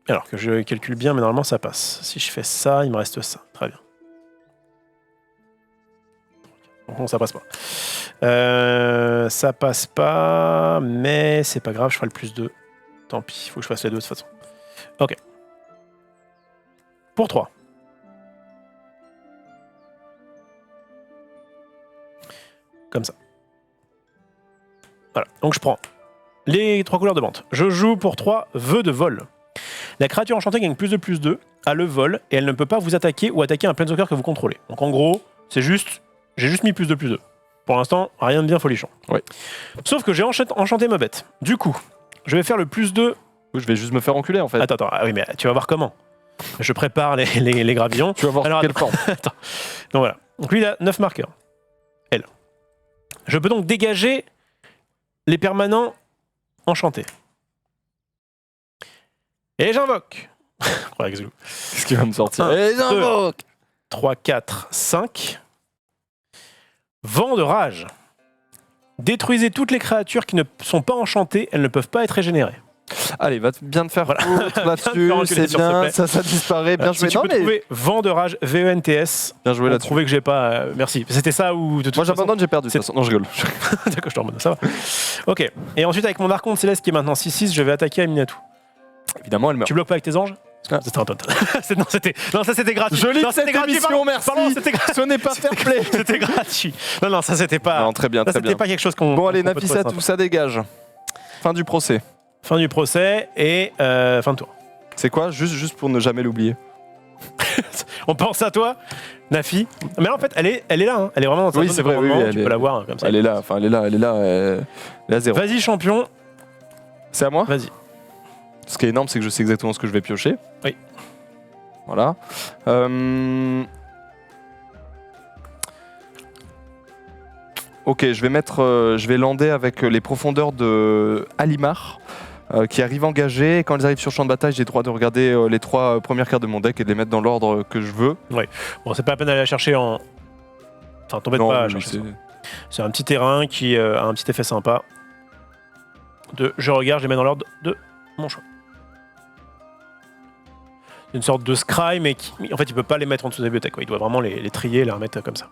Alors que je calcule bien, mais normalement ça passe. Si je fais ça, il me reste ça. Très bien. Bon, ça passe pas. Ça passe pas, mais c'est pas grave, je ferai le +2. Tant pis, il faut que je fasse les deux de toute façon. Ok. Pour 3. Comme ça. Voilà, donc je prends les 3 couleurs de vente. Je joue pour 3 vœux de vol. La créature enchantée gagne +2/+2 à le vol et elle ne peut pas vous attaquer ou attaquer un planeswalker que vous contrôlez. Donc en gros, c'est juste, j'ai juste mis +2/+2. Pour l'instant, rien de bien folichon. Ouais. Sauf que j'ai enchanté ma bête. Du coup, je vais faire le +2. Je vais juste me faire enculer en fait. Attends, ah oui, mais tu vas voir comment. Je prépare les gravillons. Tu vas voir Alors, quelle forme. Attends. Donc voilà. Donc lui, il a 9 marqueurs. Elle. Je peux donc dégager les permanents enchantés. Et j'invoque. Ouais, Xulu. Qu'est-ce qu'il va me sortir? 3, 4, 5. Vent de rage. Détruisez toutes les créatures qui ne sont pas enchantées, elles ne peuvent pas être régénérées. Allez, va bien te faire Voilà. foutre là-dessus, Bien te faire c'est enculer, s'il te bien, plaît. ça disparaît, bien Si joué. tu Non, peux mais trouver Vent de rage, VENTS, bien joué pour là-dessus. prouver que j'ai pas... merci. C'était ça ou de toute Moi façon... j'abandonne, j'ai perdu. De toute façon. Non, je rigole. D'accord, je te remonte, ça va. Ok. Et ensuite, avec mon Archonte Céleste qui est maintenant 6-6, je vais attaquer Aminatou. Évidemment, elle meurt. Tu bloques pas avec tes anges? Ah. Non, ça c'était gratuit. Jolie Non, cette c'était gratuit, émission, pardon. merci. Pardon, c'était gratuit. Ce n'est pas fair play. C'était gratuit. Non, ça c'était pas... Non, très bien, ça très c'était bien. pas quelque chose qu'on... Bon, allez, qu'on peut trouver Nafissa, sympa. tout ça dégage. Fin du procès. Fin du procès et fin de tour. C'est quoi? Juste pour ne jamais l'oublier. On pense à toi, Nafi. Mais en fait, elle est là. Hein. Elle est vraiment dans sa Oui, zone c'est de vrai, oui, commandement, oui, tu elle peux est- la voir hein, comme ça. Elle est là, enfin, elle est là à zéro. Vas-y, champion. C'est à moi? Vas-y. Ce qui est énorme, c'est que je sais exactement ce que je vais piocher. Oui. Voilà. Ok, je vais lander avec les profondeurs de Alimar qui arrivent engagés. Et quand ils arrivent sur le champ de bataille, j'ai le droit de regarder les 3 premières cartes de mon deck et de les mettre dans l'ordre que je veux. Bon, c'est pas la peine d'aller la chercher en. Enfin, t'embête Non, pas à oui, chercher ça. C'est un petit terrain qui a un petit effet sympa. Je regarde, je les mets dans l'ordre de mon choix. Une sorte de scry, mais en fait, il peut pas les mettre en dessous de la bibliothèque. Il doit vraiment les trier et les remettre comme ça.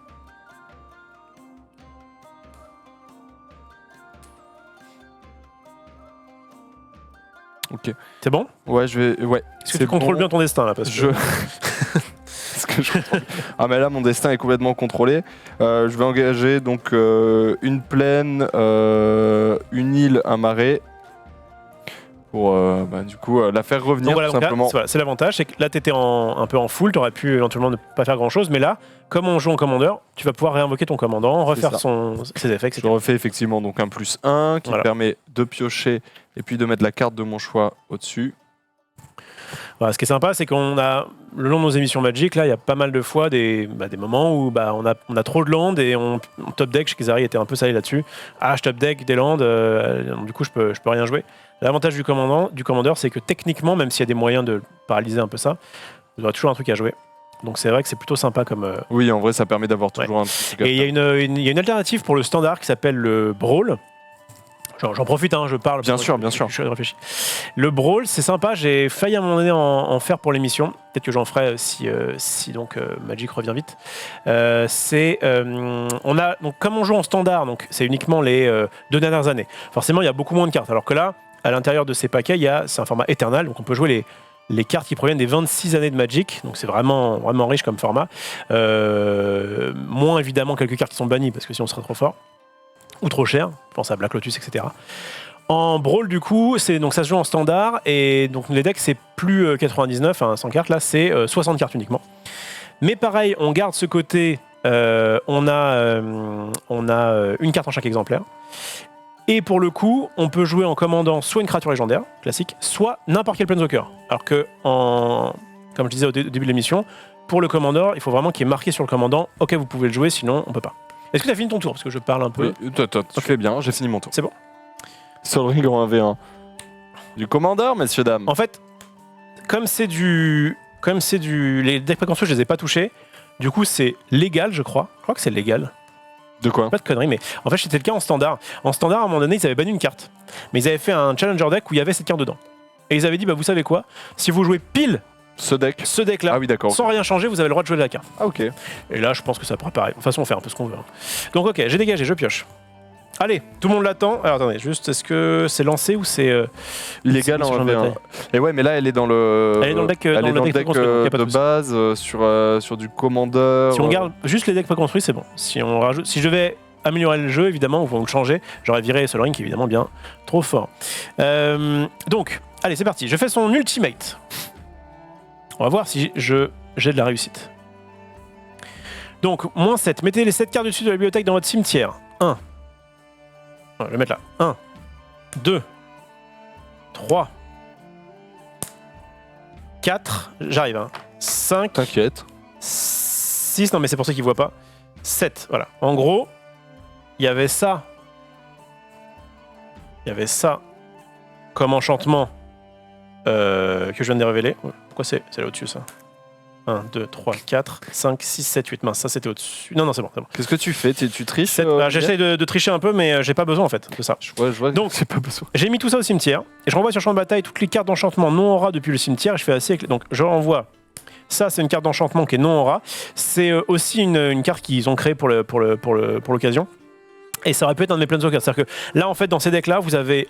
Ok. C'est bon? Ouais, ouais. Est-ce que tu contrôles bien ton destin là parce que... Est-ce que je contrôle... Ah mais là mon destin est complètement contrôlé. Je vais engager donc une plaine, une île, un marais pour du coup la faire revenir donc, voilà, tout simplement. Là, c'est l'avantage, c'est que là t'étais un peu en full, t'aurais pu éventuellement ne pas faire grand chose, mais là, comme on joue en commandeur, tu vas pouvoir réinvoquer ton commandant, refaire ses effets, etc. Je refais effectivement donc un +1 qui permet de piocher et puis de mettre la carte de mon choix au-dessus. Voilà, ce qui est sympa, c'est qu'on a, le long de nos émissions Magic, là, il y a pas mal de fois des moments où on a trop de landes et on top deck, chez Kizari était un peu salé là-dessus. Ah, je top deck des landes, du coup, je peux rien jouer. L'avantage du commandeur, c'est que techniquement, même s'il y a des moyens de paralyser un peu ça, vous aurez toujours un truc à jouer. Donc c'est vrai que c'est plutôt sympa comme... Oui, en vrai, ça permet d'avoir toujours un truc. Et il y a une alternative pour le standard qui s'appelle le Brawl. J'en profite, je parle. Bien sûr. Je réfléchis. Le Brawl, c'est sympa. J'ai failli à un moment donné en faire pour l'émission. Peut-être que j'en ferai si donc Magic revient vite. Donc comme on joue en standard, donc c'est uniquement les 2 dernières années. Forcément, il y a beaucoup moins de cartes. Alors que là, à l'intérieur de ces paquets, c'est un format éternel. Donc on peut jouer les cartes qui proviennent des 26 années de Magic. Donc c'est vraiment riche comme format. Moins évidemment quelques cartes qui sont bannies parce que sinon on serait trop fort. Ou trop cher, je pense à Black Lotus, etc. En Brawl, du coup, ça se joue en standard, et donc les decks, c'est plus 99, 100 cartes, là, c'est 60 cartes uniquement. Mais pareil, on garde ce côté, on a une carte en chaque exemplaire, et pour le coup, on peut jouer en commandant soit une créature légendaire, classique, soit n'importe quel Planeswalker. Alors que, comme je disais au début de l'émission, pour le commandant, il faut vraiment qu'il y ait marqué sur le commandant, ok, vous pouvez le jouer, sinon on peut pas. Est-ce que tu as fini ton tour? Parce que je parle un peu. Oui, tu fais bien, j'ai fini mon tour. C'est bon. Sol Ring en 1v1. Du commandeur, messieurs, dames. En fait, comme c'est les decks préconstruits, je les ai pas touchés. Du coup, c'est légal, je crois. Je crois que c'est légal. De quoi? Pas de conneries, mais en fait, c'était le cas en standard. En standard, à un moment donné, ils avaient banni une carte. Mais ils avaient fait un challenger deck où il y avait cette carte dedans. Et ils avaient dit, vous savez quoi? Si vous jouez pile ce deck-là, sans rien changer, vous avez le droit de jouer de la carte. Ah, ok. Et là, je pense que ça pourrait pareil. De toute façon, on fait un peu ce qu'on veut. Donc, ok, j'ai dégagé, je pioche. Allez, tout le monde l'attend. Alors, attendez, juste, est-ce que c'est lancé ou c'est illégal en 1v1? Et ouais, mais là, elle est dans le. Elle est dans le deck, de base, sur du commandeur. Si on garde juste les decks préconstruits, c'est bon. Si je devais améliorer le jeu, évidemment, ou le changer, j'aurais viré Sol Ring qui est évidemment bien trop fort. Donc, allez, c'est parti. Je fais son ultimate. On va voir si j'ai de la réussite. Donc, -7. Mettez les 7 cartes du dessus de la bibliothèque dans votre cimetière. 1. Je vais mettre là. 1, 2, 3, 4. J'arrive, 5. T'inquiète. 6. Non, mais c'est pour ça qu'ils voient pas. 7. Voilà. En gros, il y avait ça. Il y avait ça comme enchantement que je viens de révéler. Pourquoi c'est là au-dessus, ça? 1, 2, 3, 4, 5, 6, 7, 8. Mince, ça c'était au-dessus. Non, c'est bon. Qu'est-ce que tu fais? Tu triches? J'essaie de tricher un peu, mais j'ai pas besoin en fait de ça. Je vois donc, c'est pas besoin. J'ai mis tout ça au cimetière et je renvoie sur le champ de bataille toutes les cartes d'enchantement non aura depuis le cimetière. Et je fais assez. Donc, je renvoie. Ça, c'est une carte d'enchantement qui est non aura. C'est aussi une carte qu'ils ont créée pour l'occasion. Et ça aurait pu être un de mes Planeswalkers. C'est-à-dire que là, en fait, dans ces decks-là, vous avez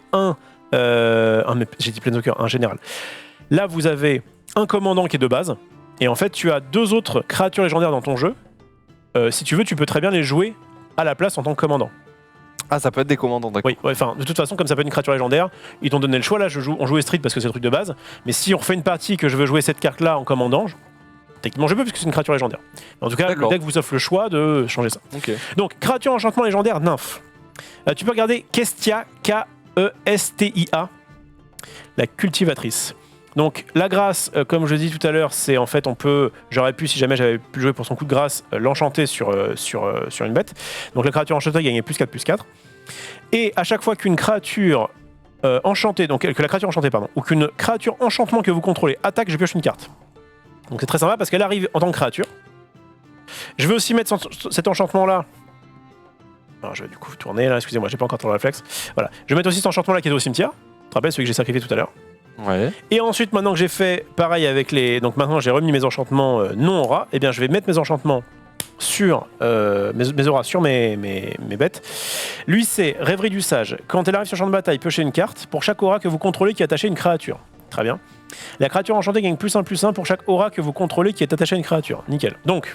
j'ai dit Planeswalker, un général. Là, vous avez un commandant qui est de base. Et en fait, tu as 2 autres créatures légendaires dans ton jeu. Si tu veux, tu peux très bien les jouer à la place en tant que commandant. Ah, ça peut être des commandants, d'accord. Oui, enfin, de toute façon, comme ça peut être une créature légendaire, ils t'ont donné le choix. Là, on jouait Street parce que c'est le truc de base. Mais si on refait une partie que je veux jouer cette carte-là en commandant, techniquement, je peux puisque c'est une créature légendaire. En tout cas, le deck vous offre le choix de changer ça. Okay. Donc, créature enchantement légendaire, nymphe. Tu peux regarder Kestia, Kestia, la cultivatrice. Donc la grâce, comme je dis tout à l'heure, c'est en fait j'aurais pu, si jamais j'avais pu jouer pour son coup de grâce, l'enchanter sur une bête. Donc la créature enchantée gagnait +4/+4. Et à chaque fois qu'une créature enchantée, donc que la créature enchantée, pardon, ou qu'une créature enchantement que vous contrôlez attaque, je pioche une carte. Donc c'est très sympa parce qu'elle arrive en tant que créature. Je vais aussi mettre cet enchantement là. Alors, je vais du coup tourner là, excusez-moi, j'ai pas encore trop le réflexe. Voilà. Je vais mettre aussi cet enchantement là qui est au cimetière. Tu te rappelles celui que j'ai sacrifié tout à l'heure. Ouais. Et ensuite, maintenant que j'ai fait pareil avec les. Donc maintenant j'ai remis mes enchantements non aura, et bien je vais mettre mes enchantements sur mes auras sur mes bêtes. Lui c'est Rêverie du Sage. Quand elle arrive sur le champ de bataille, piochez une carte pour chaque aura que vous contrôlez qui est attachée à une créature. Très bien. La créature enchantée gagne +1/+1 pour chaque aura que vous contrôlez qui est attachée à une créature. Nickel. Donc,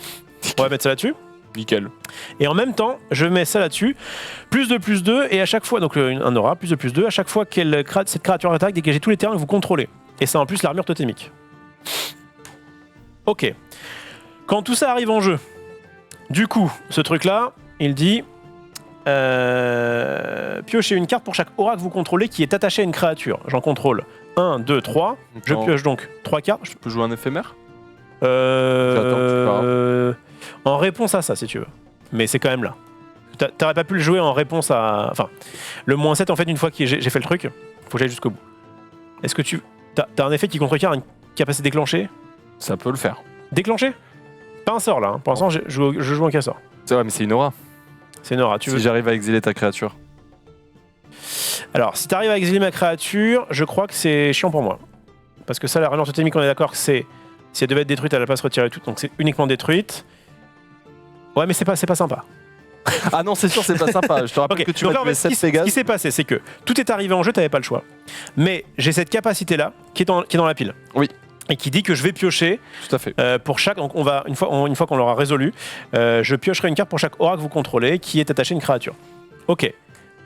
on va mettre ça là-dessus. Nickel. Et en même temps, je mets ça là-dessus, +2/+2, et à chaque fois, donc un aura, +2/+2, à chaque fois cette créature attaque, dégagez tous les terrains que vous contrôlez. Et ça en plus l'armure totémique. Ok. Quand tout ça arrive en jeu, du coup, ce truc-là, il dit piochez une carte pour chaque aura que vous contrôlez qui est attachée à une créature. J'en contrôle 1, 2, 3. Je pioche donc 3 cartes. Je peux jouer un éphémère en réponse à ça, si tu veux. Mais c'est quand même là. T'aurais pas pu le jouer en réponse à... Enfin, le -7, en fait, une fois que j'ai fait le truc, faut que j'aille jusqu'au bout. Est-ce que tu... T'as un effet qui contrecarre une capacité déclenchée? Ça peut le faire. Déclenché? Pas un sort, là. Hein. Pour l'instant, je joue un casseur. C'est vrai, mais c'est une aura. C'est une aura. Si j'arrive à exiler ta créature. Alors, si t'arrives à exiler ma créature, je crois que c'est chiant pour moi. Parce que ça, la relance totémique, on est d'accord que c'est... Si elle devait être détruite, elle va pas se retirer tout. Donc c'est uniquement détruite. Ouais, mais c'est pas sympa. Ah non, c'est sûr, c'est pas sympa. Je te rappelle que tu donc m'as là, en fait, tué 7 ce qui Pégases. s'est passé, c'est que tout est arrivé en jeu, t'avais pas le choix. Mais j'ai cette capacité-là qui est dans la pile. Oui. Et qui dit que je vais piocher Tout à fait. pour chaque. Donc on va, une fois qu'on l'aura résolu, je piocherai une carte pour chaque aura que vous contrôlez qui est attachée à une créature. Ok.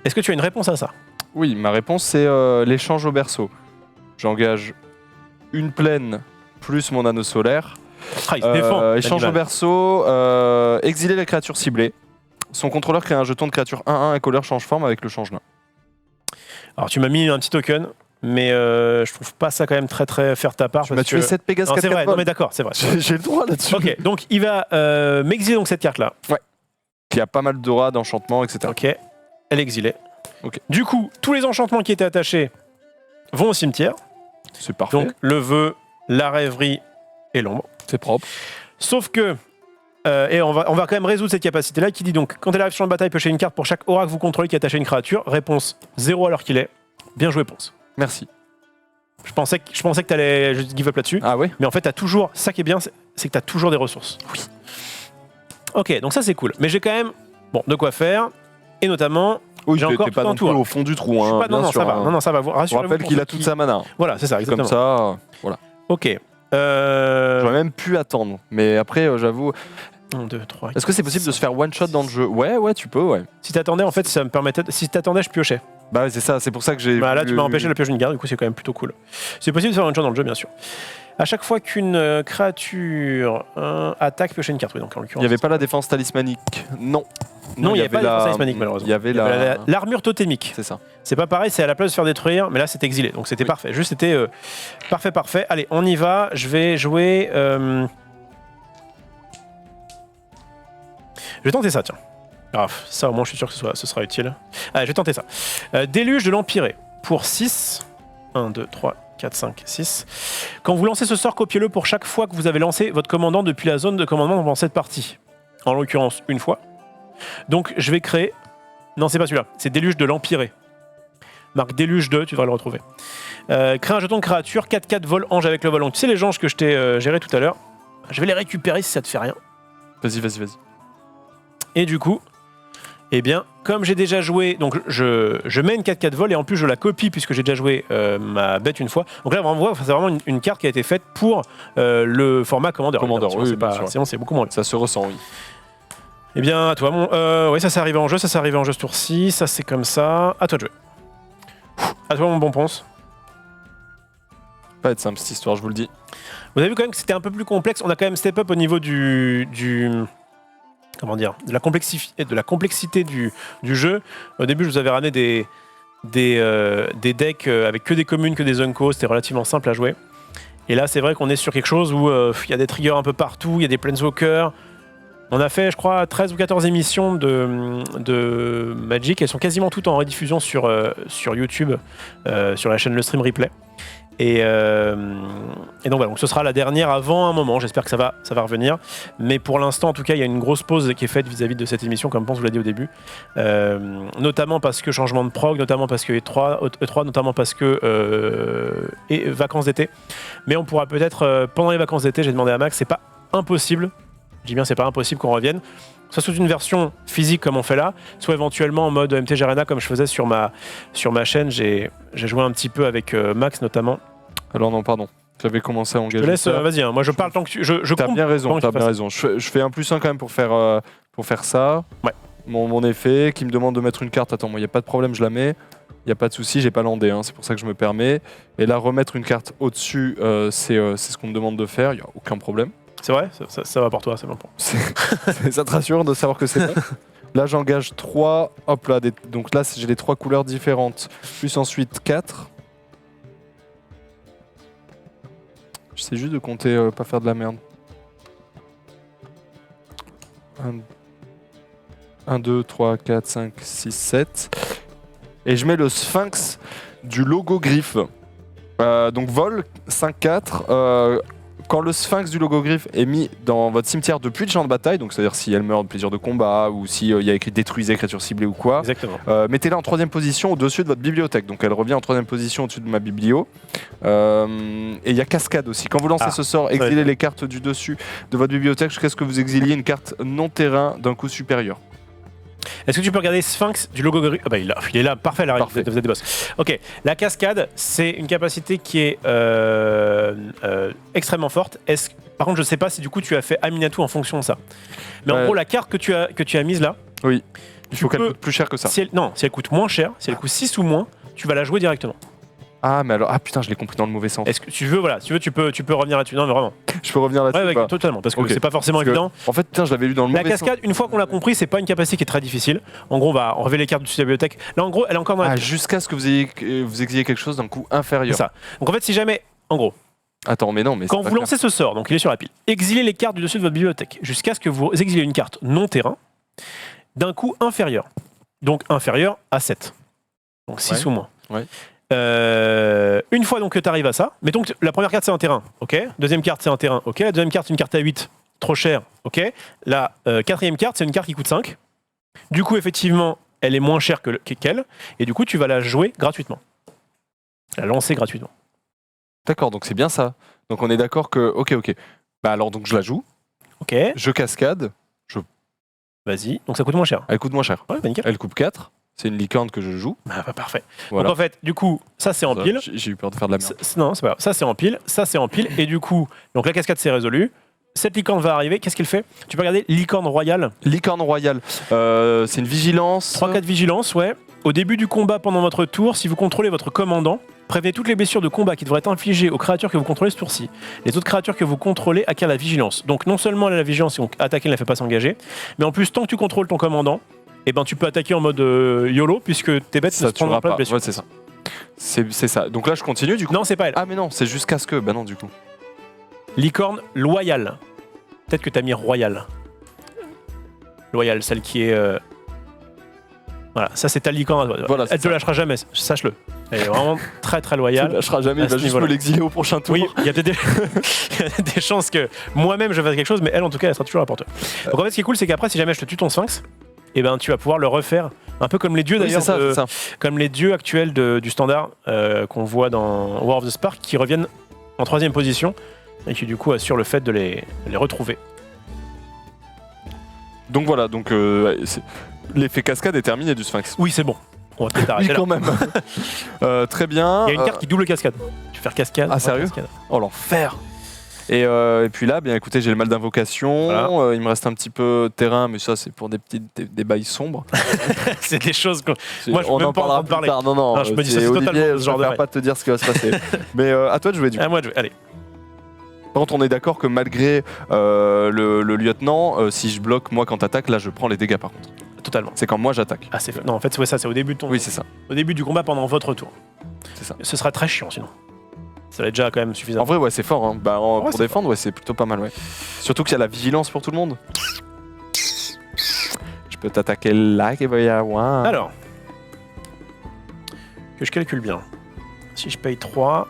Est-ce que tu as une réponse à ça? Oui, ma réponse c'est l'échange au berceau. J'engage une plaine plus mon anneau solaire. Ah, il se défend. Échange au berceau, exiler la créature ciblée. Son contrôleur crée un jeton de créature 1/1 et couleur change forme avec le change-nain. Alors tu m'as mis un petit token, mais je trouve pas ça quand même très très fair de ta part. Tu m'as tué 7 Pégases 4 c'est vrai, non mais d'accord, c'est vrai. J'ai le droit là-dessus. Ok, donc il va m'exiler donc cette carte-là. Ouais. Il y a pas mal d'auras, d'enchantements, etc. Ok, elle est exilée. Ok. Du coup, tous les enchantements qui étaient attachés vont au cimetière. C'est parfait. Donc le vœu, la rêverie et l'ombre. C'est propre. Sauf que, et on va quand même résoudre cette capacité-là qui dit donc, quand elle arrive sur une bataille, piochez une carte pour chaque aura que vous contrôlez qui est attachée à une créature. Réponse 0 à l'heure qu'il est. Bien joué, Ponce. Merci. Je pensais que t'allais juste give up là-dessus. Ah ouais. Mais en fait, t'as toujours, ça qui est bien, c'est que t'as toujours des ressources. Oui. Ok, donc ça c'est cool. Mais j'ai quand même, de quoi faire. Et notamment, Oui, j'ai encore t'es pas tout un non plus tour. au fond du trou. Hein, Non, bien sûr, ça va. hein. Non, ça va. On Rassurez-vous. rappelle pour qu'il ceux a toute sa mana. Voilà, c'est ça, exactement. Comme ça, voilà. Ok. J'aurais même pu attendre. Mais après, j'avoue. 1, 2, 3. Est-ce que c'est possible de se faire one shot dans le jeu? Ouais, tu peux, ouais. Si t'attendais, en fait, ça me permettait. Si t'attendais, je piochais. Bah, c'est ça, c'est pour ça que j'ai. Bah là, voulu- tu m'as empêché de la piocher une garde, du coup, c'est quand même plutôt cool. C'est possible de faire une chose dans le jeu, bien sûr. À chaque fois qu'une créature attaque, piocher une carte. Oui, donc en Il l'occurrence. n'y avait pas la défense talismanique. Non. Non, il n'y avait pas de défense talismanique, malheureusement. Il y avait Il y avait l'armure totémique. C'est ça. C'est pas pareil, c'est à la place de se faire détruire, mais là, c'est exilé. Donc c'était parfait. Juste, c'était parfait. Allez, on y va. Je vais jouer. Je vais tenter ça, tiens. Ah, ça, au moins, je suis sûr que ce sera utile. Allez, je vais tenter ça. Déluge de l'Empyrée. Pour 6. 1, 2, 3, 4, 5, 6. Quand vous lancez ce sort, copiez-le pour chaque fois que vous avez lancé votre commandant depuis la zone de commandement pendant cette partie. En l'occurrence, une fois. Donc, je vais créer... Non, c'est pas celui-là. C'est Déluge de l'Empyrée. Marque Déluge 2, tu devras le retrouver. Crée un jeton de créature, 4/4 vol ange avec le vol. Donc, tu sais les anges que je t'ai gérés tout à l'heure. Je vais les récupérer si ça te fait rien. Vas-y. Et du coup, eh bien, comme j'ai déjà joué, donc je mets une 4/4 vol et en plus je la copie puisque j'ai déjà joué ma bête une fois. Donc là, on voit, c'est vraiment une carte qui a été faite pour le format Commander. Oui, c'est bien sûr. sinon c'est beaucoup moins. Ça se ressent, oui. Eh bien, à toi, oui, ça s'est arrivé en jeu, ce tour-ci, ça c'est comme ça. À toi de jouer. À toi, mon bon Ponce. Pas être simple cette histoire, je vous le dis. Vous avez vu quand même que c'était un peu plus complexe. On a quand même step up au niveau du comment dire, de la complexité du jeu. Au début, je vous avais ramené des decks avec que des communes, que des uncos. C'était relativement simple à jouer. Et là, c'est vrai qu'on est sur quelque chose où il y a des triggers un peu partout, il y a des planeswalkers. On a fait, je crois, 13 ou 14 émissions de Magic. Elles sont quasiment toutes en rediffusion sur YouTube, sur la chaîne Le Stream Replay. Et donc voilà, donc ce sera la dernière avant un moment. J'espère que ça va revenir. Mais pour l'instant, en tout cas, il y a une grosse pause qui est faite vis-à-vis de cette émission, comme Ponce vous l'a dit au début. Notamment parce que changement de prog, notamment parce que E3, notamment parce que et vacances d'été. Mais on pourra peut-être, pendant les vacances d'été, j'ai demandé à Max, c'est pas impossible. Je dis bien, c'est pas impossible qu'on revienne. Soit sous une version physique comme on fait là, soit éventuellement en mode MTG Arena comme je faisais sur ma chaîne. J'ai joué un petit peu avec Max notamment. Alors non, pardon. J'avais commencé à engager. Je te laisse, vas-y, hein, moi je parle tant que tu. T'as bien raison, t'as bien raison. Je fais un +1 quand même pour faire ça. Ouais. Mon effet, qui me demande de mettre une carte. Attends, moi, il n'y a pas de problème, je la mets. Il n'y a pas de souci, j'ai pas landé, hein, c'est pour ça que je me permets. Et là, remettre une carte au-dessus, c'est ce qu'on me demande de faire, il n'y a aucun problème. C'est vrai, ça va pour toi, c'est bon pour. Ça te rassure de savoir que c'est vrai. Là, j'engage 3. Hop là, donc là, j'ai les 3 couleurs différentes. Plus ensuite 4. J'essaie juste de compter, pas faire de la merde. 1, 2, 3, 4, 5, 6, 7. Et je mets le Sphinx du logo griffe. Donc vol 5-4. Quand le Sphinx du logo griffe est mis dans votre cimetière depuis le champ de bataille, donc c'est-à-dire si elle meurt de plaisir de combat ou s'il y a écrit détruisez créature ciblée ou quoi, mettez-la en 3e position au-dessus de votre bibliothèque. Donc elle revient en 3e position au-dessus de ma biblio. Et il y a cascade aussi. Quand vous lancez ce sort, exilez les cartes du dessus de votre bibliothèque jusqu'à ce que vous exiliez une carte non terrain d'un coup supérieur. Est-ce que tu peux regarder Sphinx du logo gris? Ah bah il est là, parfait, là, vous êtes des boss. Ok, la cascade, c'est une capacité qui est extrêmement forte. Par contre, je sais pas si du coup tu as fait Aminatou en fonction de ça. Mais en gros, la carte que tu as mise là, oui, il faut qu'elle coûte plus cher que ça. Si elle coûte moins cher, si elle coûte 6 ou moins, tu vas la jouer directement. Ah mais alors, putain, je l'ai compris dans le mauvais sens. Est-ce que tu veux, tu peux revenir là-dessus? Non mais vraiment. Je peux revenir là-dessus? Ouais, totalement, parce que c'est pas forcément évident. En fait, putain, je l'avais lu dans le mauvais sens. La cascade, une fois qu'on l'a compris, c'est pas une capacité qui est très difficile. En gros, on va enlever les cartes du de la bibliothèque. Là, en gros, elle est encore dans la... jusqu'à ce que vous exiliez quelque chose d'un coup inférieur. C'est ça. Donc en fait, si jamais, en gros... Attends, mais non, mais quand vous lancez ce sort, donc il est sur la pile, exilez les cartes du dessus de votre bibliothèque jusqu'à ce que vous exiliez une carte non terrain d'un coup inférieur. Donc inférieur à 7. Donc 6 ou moins. Ouais. Une fois donc que tu arrives à ça, mettons que la première carte c'est un terrain, ok. Deuxième carte c'est un terrain, ok. La deuxième carte c'est une carte à 8, trop cher, ok. La quatrième carte c'est une carte qui coûte 5. Du coup effectivement elle est moins chère qu'elle, et du coup tu vas la jouer gratuitement. La lancer gratuitement. D'accord, donc c'est bien ça. Donc on est d'accord que, ok. Bah alors donc je la joue, ok. Je cascade, Vas-y, donc ça coûte moins cher. Elle coûte moins cher. Ouais, bah nickel. Elle coupe 4. C'est une licorne que je joue. Bah, parfait. Voilà. Donc en fait, du coup, ça c'est en pile. J'ai eu peur de faire de la merde. Non, c'est pas grave. Ça c'est en pile, ça c'est en pile. Et du coup, donc la cascade c'est résolu. Cette licorne va arriver. Qu'est-ce qu'elle fait? Tu peux regarder licorne royale. Licorne royale, c'est une vigilance. 3-4 vigilance, ouais. Au début du combat, pendant votre tour, si vous contrôlez votre commandant, prévenez toutes les blessures de combat qui devraient être infligées aux créatures que vous contrôlez ce tour-ci. Les autres créatures que vous contrôlez acquièrent la vigilance. Donc non seulement elle a la vigilance et donc attaquer ne la fait pas s'engager, mais en plus, tant que tu contrôles ton commandant, eh ben, tu peux attaquer en mode YOLO puisque tes bêtes ne se prendront pas de blessures. Ouais, c'est ça. C'est ça. Donc là, je continue du coup. Non, c'est pas elle. Ah, mais non, c'est jusqu'à ce que. Bah non, du coup. Licorne loyale. Peut-être que t'as mis royale. Loyale, celle qui est. Voilà, ça c'est ta licorne à toi. Voilà, elle te lâchera jamais, sache-le. Elle est vraiment très très loyale. Elle te lâchera jamais, il va juste me l'exiler au prochain tour. Oui, il y a peut-être des chances que moi-même je fasse quelque chose, mais elle en tout cas elle sera toujours la porteuse. Donc en fait ce qui est cool c'est qu'après si jamais je te tue ton sphinx, eh ben tu vas pouvoir le refaire. Un peu comme les dieux d'ailleurs, comme les dieux actuels du standard qu'on voit dans War of the Spark qui reviennent en 3ème position et qui du coup assurent le fait de les retrouver. Donc voilà, donc l'effet cascade est terminé du sphinx. Oui c'est bon. On va peut-être arrêter oui, quand même. Très bien. Il y a une carte qui double cascade. Tu veux faire cascade? Ah, sérieux? Cascade. Oh, l'enfer! Et puis là, bien écoutez, j'ai le mal d'invocation. Voilà. Il me reste un petit peu de terrain, mais ça, c'est pour des bails sombres. C'est des choses que. Moi, je peux on même en pas parlera en parler. plus tard. Non, je me dis ça, c'est totalement Olivier, ce genre je ne vais pas te dire ce qui va se passer. Mais à toi de jouer, du coup. À moi de jouer, allez. Par contre, on est d'accord que malgré le lieutenant, si je bloque, moi, quand t'attaques, là, je prends les dégâts, par contre. Totalement. C'est quand moi j'attaque. Ah, non, en fait, c'est ça, c'est au début de ton. Oui, c'est ça. Au début du combat pendant votre tour. C'est ça. Ce sera très chiant sinon. Ça va être déjà quand même suffisant. En vrai, ouais, c'est fort. Hein. Bah, Ouais, pour c'est défendre, ouais, c'est plutôt pas mal, ouais. Surtout qu'il y a la vigilance pour tout le monde. Je peux t'attaquer là qu'il va y avoir. Alors, que je calcule bien. Si je paye 3,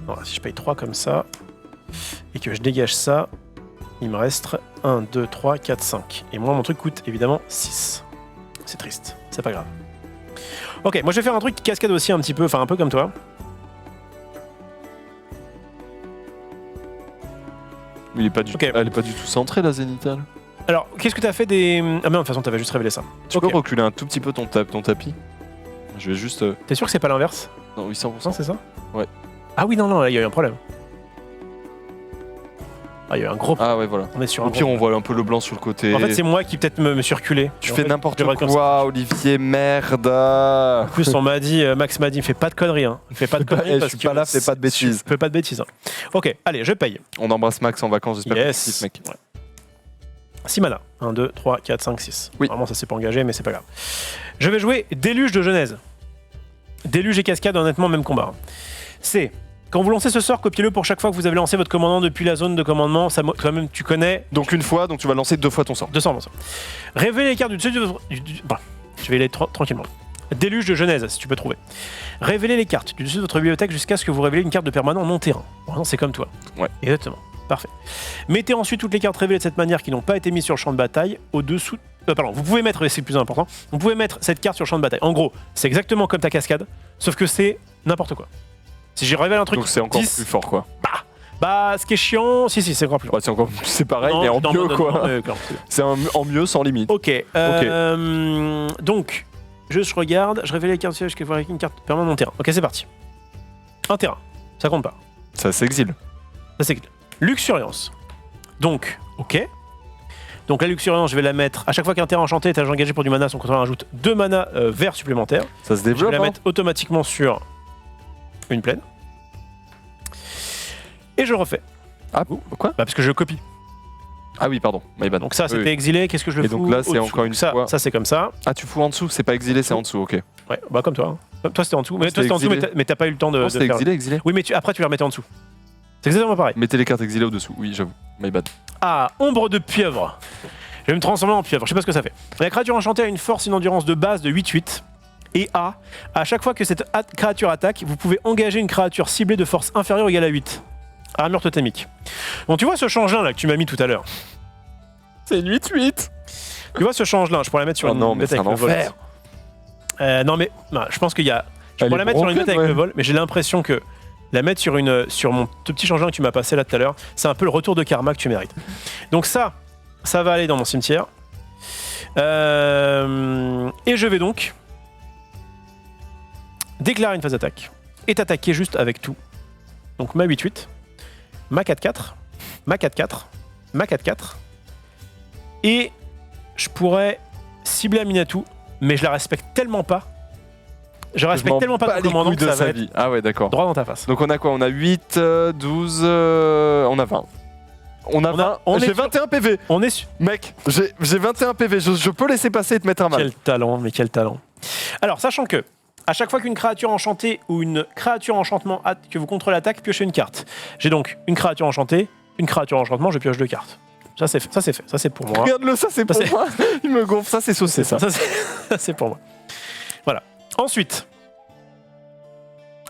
non, si je paye 3 comme ça, et que je dégage ça, il me reste 1, 2, 3, 4, 5. Et moi, mon truc coûte évidemment 6. C'est triste, c'est pas grave. Ok, moi je vais faire un truc qui cascade aussi un petit peu, enfin un peu comme toi. Il est pas du... Ok. Elle est pas du tout centrée, la zénithale. Alors, qu'est-ce que t'as fait des... Ah mais non, de toute façon, t'avais juste révélé ça. Tu Ok. peux reculer un tout petit peu ton tapis. Je vais juste... T'es sûr que c'est pas l'inverse? Non, 800%. Non, c'est ça? Ouais. Ah oui, non, là, il y a eu un problème. Ah, il y a eu un gros problème. Ah ouais, voilà. On est sur un Au pire, gros on voit un peu le blanc sur le côté. problème. En fait, c'est moi qui peut-être me suis reculé. Tu En fais fait, n'importe je devrais comme ça. quoi, Olivier, merde. En plus, on m'a dit, Max m'a dit, fais pas de conneries. Hein. Fais pas de conneries Je parce suis que pas là, fais pas de bêtises. Fais pas de bêtises. Hein. Ok, allez, je paye. On embrasse Max en vacances, j'espère que Yes. tu kiffes, mec. Ouais. 6 mana. 1, 2, 3, 4, 5, 6. Oui. Vraiment, ça s'est pas engagé, mais c'est pas grave. Je vais jouer Déluge de Genèse. Déluge et Cascade, honnêtement, même combat. C'est... Quand vous lancez ce sort, copiez-le pour chaque fois que vous avez lancé votre commandant depuis la zone de commandement. Ça, toi-même, tu connais. Donc une fois, donc tu vas lancer 2 fois ton sort. 200%. Révélez les cartes du dessus de votre... Voilà. Je vais y aller tranquillement. Déluge de Genèse, si tu peux trouver. Révélez les cartes du dessus de votre bibliothèque jusqu'à ce que vous révélez une carte de permanent non terrain. Vraiment, c'est comme toi. Ouais. Exactement. Parfait. Mettez ensuite toutes les cartes révélées de cette manière qui n'ont pas été mises sur le champ de bataille au-dessous... pardon, vous pouvez mettre, c'est le plus important, vous pouvez mettre cette carte sur le champ de bataille. En gros, c'est exactement comme ta cascade, sauf que c'est n'importe quoi. Si j'ai révélé un truc... Donc c'est encore 10, plus fort, quoi. bah, ce qui est chiant... Si, c'est encore plus. Ouais, c'est encore c'est pareil, Non, mais en dans mieux, mode- quoi. non, mais, clairement, c'est- C'est en mieux, sans limite. Ok. Donc, je regarde, je révèle les cartes sièges que vous avec une carte permanente mon terrain. Ok, c'est parti. Un terrain, ça compte pas. Ça s'exile. Ça c'est Luxuriance. Donc, ok. Donc la Luxuriance, je vais la mettre à chaque fois qu'un terrain enchanté est engagé pour du mana, son contrôleur ajoute 2 mana verts supplémentaires. Ça se Je vais développe, la hein. mettre automatiquement sur une plaine. Et je le refais. Ah, quoi? Bah, parce que je copie. Ah oui, pardon. My bad. Donc ça, Oui, c'était oui. exilé. Qu'est-ce que je le Et fous donc là, c'est au-dessous. encore une ça, fois- ça, c'est comme ça. Ah, tu fous en dessous, c'est pas exilé, c'est en dessous, ok. Ouais, bah comme toi. Hein. Toi, c'était en dessous. Mais toi, C'était c'était en dessous, exilé. mais t'as pas eu le temps de, Non, de c'était faire. exilé. Oui, mais après, tu les remettais en dessous. C'est exactement pareil. Mettez les cartes exilées au-dessous, oui, j'avoue. My bad. Ah, ombre de pieuvre. Je vais me transformer en pieuvre. Je sais pas ce que ça fait. La créature enchantée a une force, une endurance de base de 8-8. Et à chaque fois que cette créature attaque, vous pouvez engager une créature ciblée de force inférieure ou égale à 8. Armure totémique. Bon, tu vois ce changelin là que tu m'as mis tout à l'heure. C'est une 8-8. Tu vois ce changelin, je pourrais la mettre sur Oh une non, mais bête c'est avec un le vol. enfer. Non mais, non, je pense qu'il y a... Je Elle pourrais est la mettre sur une bête broken, avec ouais. le vol, mais j'ai l'impression que la mettre sur mon tout petit changelin que tu m'as passé là tout à l'heure, c'est un peu le retour de karma que tu mérites. Donc ça va aller dans mon cimetière. Et je vais donc déclarer une phase d'attaque et t'attaquer juste avec tout. Donc ma 8-8, ma 4-4, ma 4-4, ma 4-4. Et je pourrais cibler Aminatou, mais je la respecte tellement pas. Je respecte tellement pas ton commandant que ça va être vie. Ah ouais, d'accord. droit dans ta face. Donc on a quoi? On a 8, 12, on a 20. On a 20. on est J'ai sur- 21 PV. On est sur... Mec, j'ai 21 PV. Je peux laisser passer et te mettre un mal. Quel talent, mais quel talent. Alors, sachant que, à chaque fois qu'une créature enchantée ou une créature enchantement que vous contrôlez attaque, piochez une carte. J'ai donc une créature enchantée, une créature enchantement, je pioche 2 cartes. Ça c'est fait, ça c'est pour moi. Regarde-le, ça c'est pour c'est- moi. Il me gonfle, ça c'est saucé ça. Ça, c'est pour moi. Voilà. Ensuite,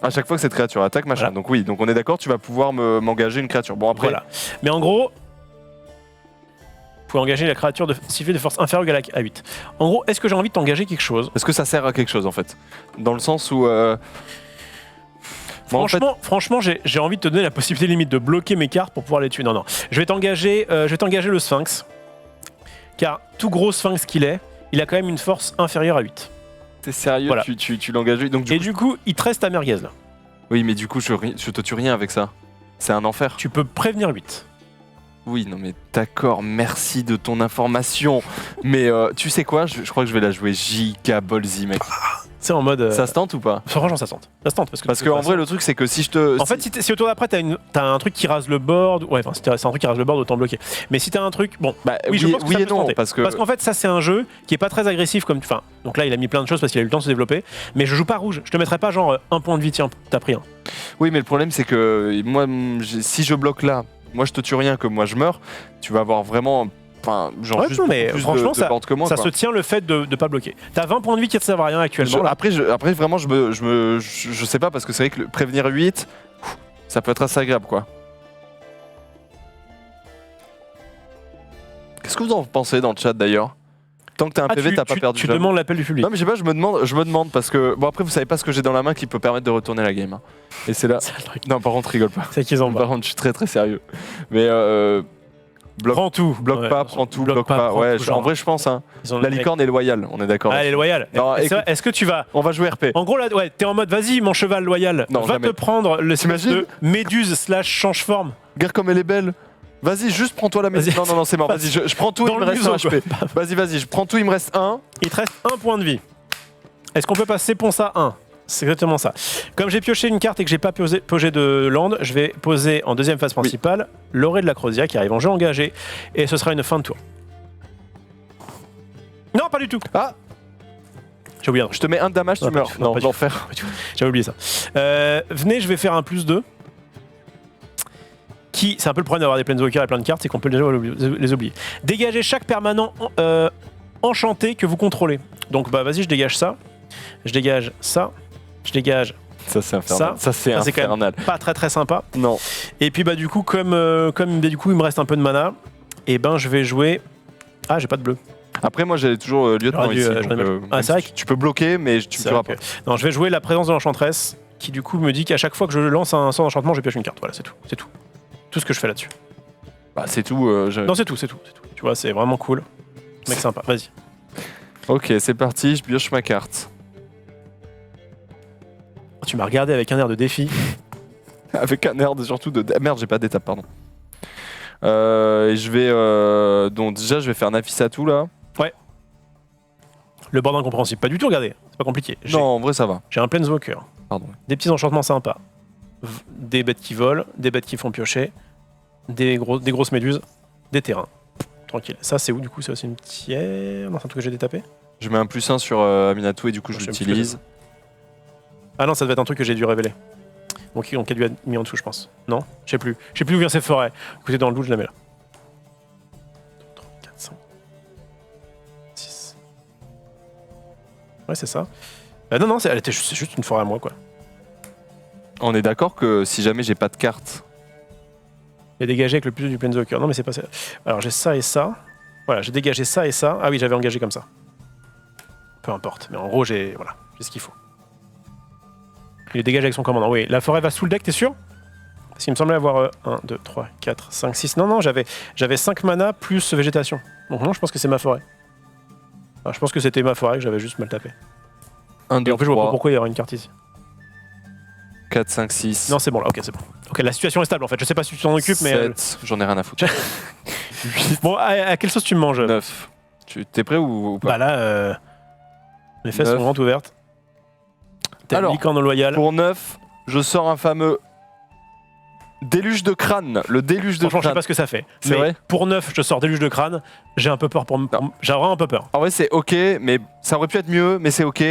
À chaque fois que cette créature attaque, machin. Voilà. Donc oui, donc on est d'accord, tu vas pouvoir m'engager une créature. Bon après, voilà. Mais en gros, vous pouvez engager la créature de sifflet de force inférieure ou égale à 8. En gros, est-ce que j'ai envie de t'engager quelque chose? est-ce que ça sert à quelque chose en fait? Dans le sens où... moi, en fait, Franchement, j'ai envie de te donner la possibilité limite de bloquer mes cartes pour pouvoir les tuer. Non. Je vais t'engager le Sphinx. Car tout gros Sphinx qu'il est, il a quand même une force inférieure à 8. t'es sérieux, Voilà. tu l'engages. Donc du Et coup, du coup, il te reste ta merguez là. oui, mais du coup, je te tue rien avec ça. C'est un enfer. Tu peux prévenir 8. Oui, non mais d'accord, merci de ton information. Mais tu sais quoi, je crois que je vais la jouer giga ballsy, mec. C'est en mode. Ça se tente ou pas? Franchement, ça se tente. Ça se tente Parce qu'en vrai, le truc, c'est que si je te. En fait, si au tour d'après, t'as un truc qui rase le board, ouais, enfin, si c'est un truc qui rase le board, autant bloquer. Mais si t'as un truc, bon, Bah, oui, je pense que ça et peut se non, tenter. parce qu'en fait, ça, c'est un jeu qui est pas très agressif comme. Enfin, donc là, il a mis plein de choses parce qu'il a eu le temps de se développer. Mais je joue pas rouge. Je te mettrais pas genre un point de vie, tiens, t'as pris un. Oui, mais le problème, c'est que moi, si je bloque là, moi, je te tue rien, que moi, je meurs, tu vas avoir vraiment. Enfin, genre, Ouais, juste non, mais beaucoup plus franchement, de board que moi. Ça quoi. se tient le fait de pas bloquer. T'as 20 points de vie qui te servent à rien actuellement. Là. Après, vraiment, je sais pas, parce que c'est vrai que prévenir 8, ça peut être assez agréable, quoi. Qu'est-ce que vous en pensez dans le chat, d'ailleurs? Tant que t'as un PV, t'as pas perdu. Tu demandes l'appel du public. Non, mais je sais pas, je me demande, parce que... Bon, après, vous savez pas ce que j'ai dans la main qui peut permettre de retourner la game. Hein. Et c'est là... C'est le truc. Non, par contre, rigole pas. C'est qu'ils en Par contre, je suis très très sérieux. Mais... Bloque, prends tout. bloque Ouais, pas, prends tout, bloque pas. prends Ouais, tout, en genre. vrai, je pense. Hein. Ils ont La le mec. licorne est loyale, on est d'accord. Ah, elle est loyale. Non, Est-ce écoute. est-ce que tu vas. On va jouer RP. En gros, là, ouais, t'es en mode, vas-y, mon cheval loyal, Non, va jamais. te prendre le espèce T'imagines de méduse slash change forme. Regarde comme elle est belle. Vas-y, juste prends-toi la maison. Vas-y. Non, c'est mort. Vas-y, je prends tout, Dans il me le reste un museau, HP. Vas-y, je prends tout, il me reste un. Il te reste un point de vie. Est-ce qu'on peut passer ponce à 1? C'est exactement ça. Comme j'ai pioché une carte et que j'ai pas posé de land, je vais poser en deuxième phase principale l'orée de la Crozia qui arrive en jeu engagé et ce sera une fin de tour. Non, pas du tout. Ah, J'ai oublié un truc. je te mets un de damage, tu Non, pas meurs. du tout. Non, Non, pas du l'enfer. J'avais oublié ça. Venez, je vais faire un +2. C'est un peu le problème d'avoir des planeswalkers et plein de cartes, c'est qu'on peut déjà les oublier. Dégagez chaque permanent enchanté que vous contrôlez. Donc bah vas-y, je dégage ça. Je dégage ça. Je dégage Ça, c'est infernal. Ça, c'est ça, c'est quand infernal. pas très sympa. Non. Et puis bah du coup, comme du coup il me reste un peu de mana, et ben je vais jouer. Ah, j'ai pas de bleu. Après, moi, j'ai toujours lieutenant J'aurais dû, ici. j'aurais donc, dû- Ah, même c'est vrai si tu peux bloquer, mais tu me C'est tueras vrai pas. que- Non, je vais jouer la présence de l'enchantresse, qui du coup me dit qu'à chaque fois que je lance un sort d'enchantement, je pioche une carte. Voilà, c'est tout. C'est tout. Tout ce que je fais là-dessus. Bah, c'est tout. Non, c'est tout. Tu vois, c'est vraiment cool. Mec sympa, vas-y. Ok, c'est parti, je pioche ma carte. Tu m'as regardé avec un air de défi. Avec un air surtout de... Merde, j'ai pas d'étape, pardon. Et je vais... Donc déjà, je vais faire Nafissatou, là. Le board incompréhensible. Pas du tout, regardez. C'est pas compliqué. Non, en vrai, ça va. J'ai un Planeswalker. Pardon. Des petits enchantements sympas. Des bêtes qui volent, des bêtes qui font piocher, des grosses méduses, des terrains. Tranquille. Ça, c'est où du coup? C'est aussi une tiers. Non, c'est un truc que j'ai détapé. Je mets un +1 sur Aminatou et du coup, je Je sais plus l'utilise. Ah non, ça devait être un truc que j'ai dû révéler. Donc qui a dû être mis en dessous, je pense. Non? Je sais plus. Je sais plus où vient cette forêt. Écoutez, dans le doute, je la mets là. 2, 3, 4, 5, 6. Ouais, c'est ça. Non, c'est juste une forêt à moi, quoi. On est d'accord que si jamais j'ai pas de carte... J'ai dégagé avec le plus du Planeswalker. Non, mais c'est pas ça. Alors, j'ai ça et ça. Voilà, j'ai dégagé ça et ça. Ah oui, j'avais engagé comme ça. Peu importe. Mais en gros, j'ai ce qu'il faut. Il est dégagé avec son commandant. Oui, la forêt va sous le deck, t'es sûr? Parce qu'il me semblait avoir 1, 2, 3, 4, 5, 6. Non, j'avais 5 mana plus végétation. Donc non, je pense que c'est ma forêt. Ah, je pense que c'était ma forêt que j'avais juste mal tapé. 1, Et 2, en fait, je vois pas 3, pourquoi il y aurait une carte ici. 4, 5, 6... Non, c'est bon là. Ok, c'est bon. Ok, la situation est stable en fait. Je sais pas si tu t'en occupes, mais. 7, j'en ai rien à foutre. Bon, à quelle sauce tu me manges? 9. T'es prêt ou pas? Bah là, les fesses 9. sont grandes ouvertes. T'as une Alors, licorne loyale. Pour 9, je sors un fameux déluge de crâne. Le déluge de Franchement, je sais crâne. pas ce que ça fait. C'est Mais vrai pour 9, je sors déluge de crâne. J'ai un peu peur j'ai vraiment un peu peur. En vrai, c'est ok, mais ça aurait pu être mieux, mais c'est ok.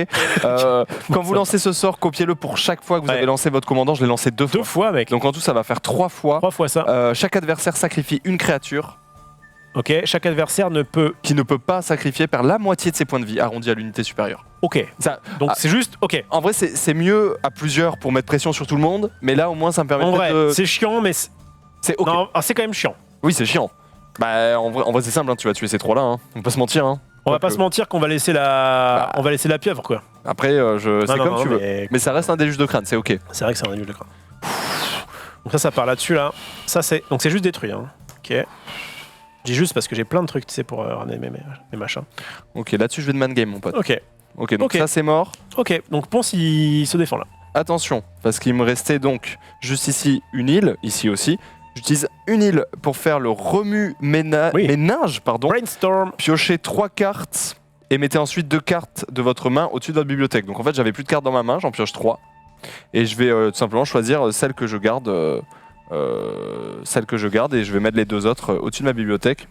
Quand vous lancez ce sort, copiez-le pour chaque fois que vous Ouais. avez lancé votre commandant. Je l'ai lancé 2 fois. 2 fois, mec. Donc en tout, ça va faire 3 fois. 3 fois ça. Chaque adversaire sacrifie une créature Ok, chaque adversaire ne peut. qui ne peut pas sacrifier, perd la moitié de ses points de vie, arrondi à l'unité supérieure. Ok. Ça, Donc ah. c'est juste. Ok. En vrai, c'est mieux à plusieurs pour mettre pression sur tout le monde, mais là, au moins, ça me permet En vrai, de... c'est chiant, mais. C'est ok. Non, c'est quand même chiant. Oui, c'est chiant. Bah, en vrai c'est simple, hein, tu vas tuer ces 3-là. Hein. On peut pas se mentir. Hein. On va Donc, pas se mentir qu'on va laisser la. Bah. On va laisser la pieuvre, quoi. Après, c'est Non, comme non, tu veux. mais- Mais ça reste un déluge de crâne, c'est ok. C'est vrai que c'est un déluge de crâne. Donc ça part là-dessus, là. Ça, c'est. Donc c'est juste détruit, hein. Ok. Je dis juste parce que j'ai plein de trucs, tu sais, pour ramener mes machins. Ok, là-dessus, je vais de man game, mon pote. Ok. Ok, donc Ok. ça, c'est mort. Ok. Donc Ponce, il se défend là. Attention, parce qu'il me restait donc juste ici une île, ici aussi. J'utilise une île pour faire le Oui. ménage, pardon. Brainstorm. Piocher 3 cartes et mettez ensuite 2 cartes de votre main au-dessus de votre bibliothèque. Donc en fait, j'avais plus de cartes dans ma main, j'en pioche 3. Et je vais tout simplement choisir celle que je garde, et je vais mettre les 2 autres au-dessus de ma bibliothèque.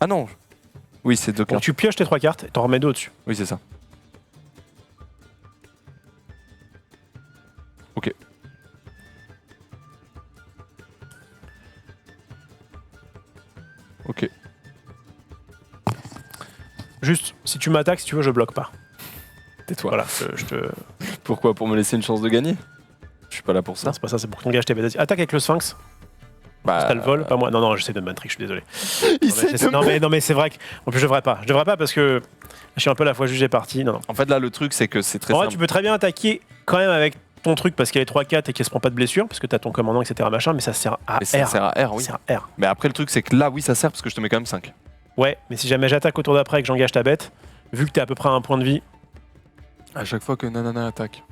Ah non. Oui, c'est 2 Donc cartes. tu pioches tes 3 cartes et t'en remets 2 au-dessus. Oui, c'est ça. Ok. Ok. Juste, si tu m'attaques, si tu veux, je bloque pas. Tais-toi. Voilà, je te... Pourquoi? Pour me laisser une chance de gagner? Je suis pas là pour ça. Non, c'est pas ça, c'est pour que ton gage t'aide. Vas-y, attaque avec le Sphinx. Bah, T'as le vol, pas moi. Non, non, j'essaie de me battre, je suis désolé. il Non, mais sait j'essaie- non, mais c'est vrai que. En plus, je devrais pas. Je devrais pas parce que je suis un peu à la fois jugé parti. Non, non. En fait, là, le truc, c'est que c'est très En vrai, simple. tu peux très bien attaquer quand même avec ton truc parce qu'il y a les 3-4 et qu'il se prend pas de blessure, parce que t'as ton commandant, etc. machin, mais ça sert à Mais ça R. sert à R, oui. Ça sert à R. Mais après, le truc, c'est que là, oui, ça sert parce que je te mets quand même 5. Ouais, mais si jamais j'attaque au tour d'après et que j'engage ta bête, vu que t'es à peu près à un point de vie. À chaque fois que Nanana attaque.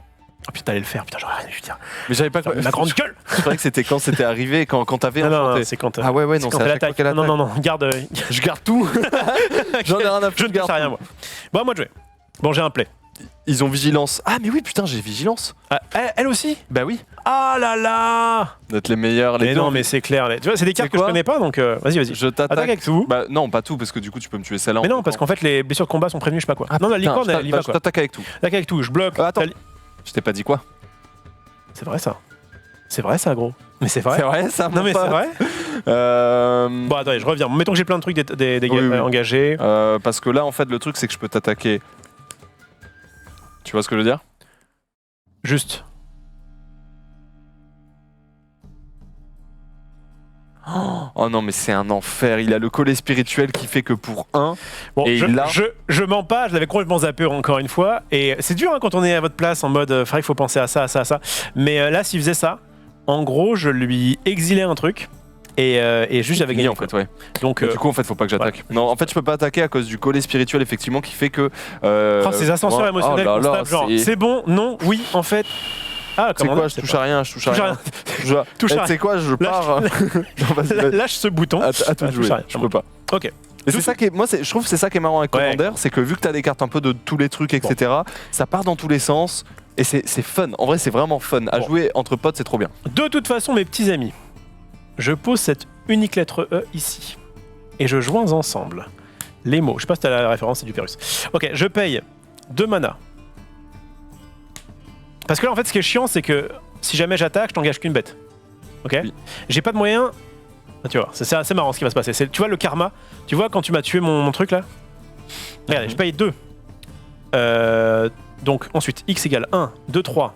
Oh putain, t'allais le faire, putain, j'aurais rien dû dire. Mais j'avais pas. La grande gueule. Je croyais que c'était quand c'était arrivé, quand t'avais Non, non, enchanté. non, c'est quand. Ah ouais, ouais, non, quand c'est à elle chaque fois attaque. qu'elle attaque. Non, non, non, garde. Je garde tout. J'en ai rien à Je foutre. ne sais rien, moi. Bon, à moi de jouer. Bon, j'ai un play. Ils ont vigilance. Ah, mais oui, putain, j'ai vigilance. Ah, elle aussi. Bah oui. Ah là là. Vous êtes les meilleurs, les Mais deux. non, mais c'est clair. Tu vois, c'est des cartes que je quoi connais pas, donc vas-y, vas-y. Je Attaque t'attaque. avec tout. Bah non, pas tout, parce que du coup, tu peux me tuer celle-là. Mais non, parce qu'en fait, les blessures de combat sont prévenues, je sais pas quoi. non, la licorne, elle y va je quoi. t'attaque avec tout. Attaque avec tout, je bloque. Attends. Je t'ai pas dit quoi? C'est vrai ça. C'est vrai ça, gros. Mais c'est vrai. C'est vrai, ça. Non, mais c'est vrai. Bon, attendez, je reviens. Mettons que j'ai plein de trucs Oui. engagés. Parce que là, en fait, le truc, c'est que je peux t'attaquer. Tu vois ce que je veux dire? Juste. Oh non, mais c'est un enfer. Il a le collet spirituel qui fait que pour 1. Bon, Et là- je mens pas, je l'avais complètement zappé encore une fois. Et c'est dur hein, quand on est à votre place en mode, il faut penser à ça, à ça, à ça. Mais là, s'il faisait ça, en gros, je lui exilais un truc. Et juste j'avais gagné en fait, ouais. Donc, Mais du coup, en fait, faut pas que j'attaque. Non, en fait, je peux pas attaquer à cause du collet spirituel, effectivement, qui fait que. ces ascenseurs émotionnels oh là là, constables, genre c'est bon, non, oui, en fait. Ah, C'est comment quoi? Je touche à rien, je touche à Touche à rien. rien. Touche à rien. Tu sais quoi? Je pars. Non, vas-y, vas-y. Lâche ce bouton. À toi de touche jouer. à rien. Je peux pas. Ok. Et c'est ça qui est, moi, je trouve que c'est ça qui est marrant avec Ouais. Commander, c'est que vu que t'as des cartes un peu de tous les trucs, etc., ça part dans tous les sens et c'est fun. En vrai, c'est vraiment fun. À Bon. jouer entre potes, c'est trop bien. De toute façon, mes petits amis, je pose cette unique lettre E ici. Et je joins ensemble les mots. Je sais pas si t'as la référence, c'est du Pérus. Ok, je paye 2 mana. Parce que là, en fait, ce qui est chiant, c'est que si jamais j'attaque, je t'engage qu'une bête. Ok. Oui. J'ai pas de moyen. Ah, tu vois, c'est assez marrant ce qui va se passer. Tu vois le karma. Tu vois quand tu m'as tué mon truc là. Regardez, je paye 2. Donc ensuite, x égale 1, 2, 3,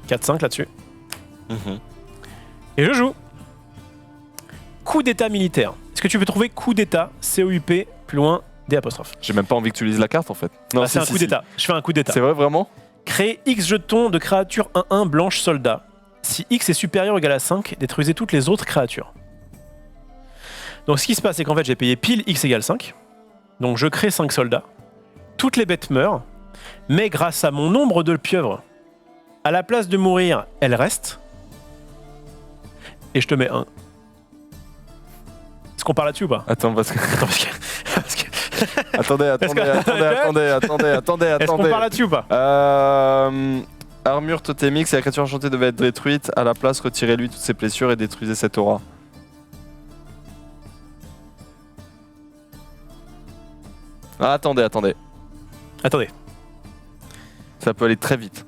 4, 5 là-dessus. Et je joue. Coup d'état militaire. Est-ce que tu peux trouver coup d'état, COUP, plus loin, D apostrophe. J'ai même pas envie que tu lises la carte en fait. Non, Ah, c'est un coup d'état. Je fais un coup d'état. C'est vrai vraiment? Créer X jetons de créatures 1-1 blanche soldat. Si X est supérieur ou égal à 5, détruisez toutes les autres créatures. Donc ce qui se passe, c'est qu'en fait j'ai payé pile X égale 5. Donc je crée 5 soldats. Toutes les bêtes meurent. Mais grâce à mon nombre de pieuvres, à la place de mourir, elles restent. Et je te mets 1. Est-ce qu'on parle là-dessus ou pas? Attends, parce que. Attends, parce que- Attendez. Est-ce qu'on parle là-dessus ou pas? Armure totémique, si la créature enchantée devait être détruite, à la place, retirez-lui toutes ses blessures et détruisez cette aura. Ah, attendez. Attendez, Ça peut aller très vite.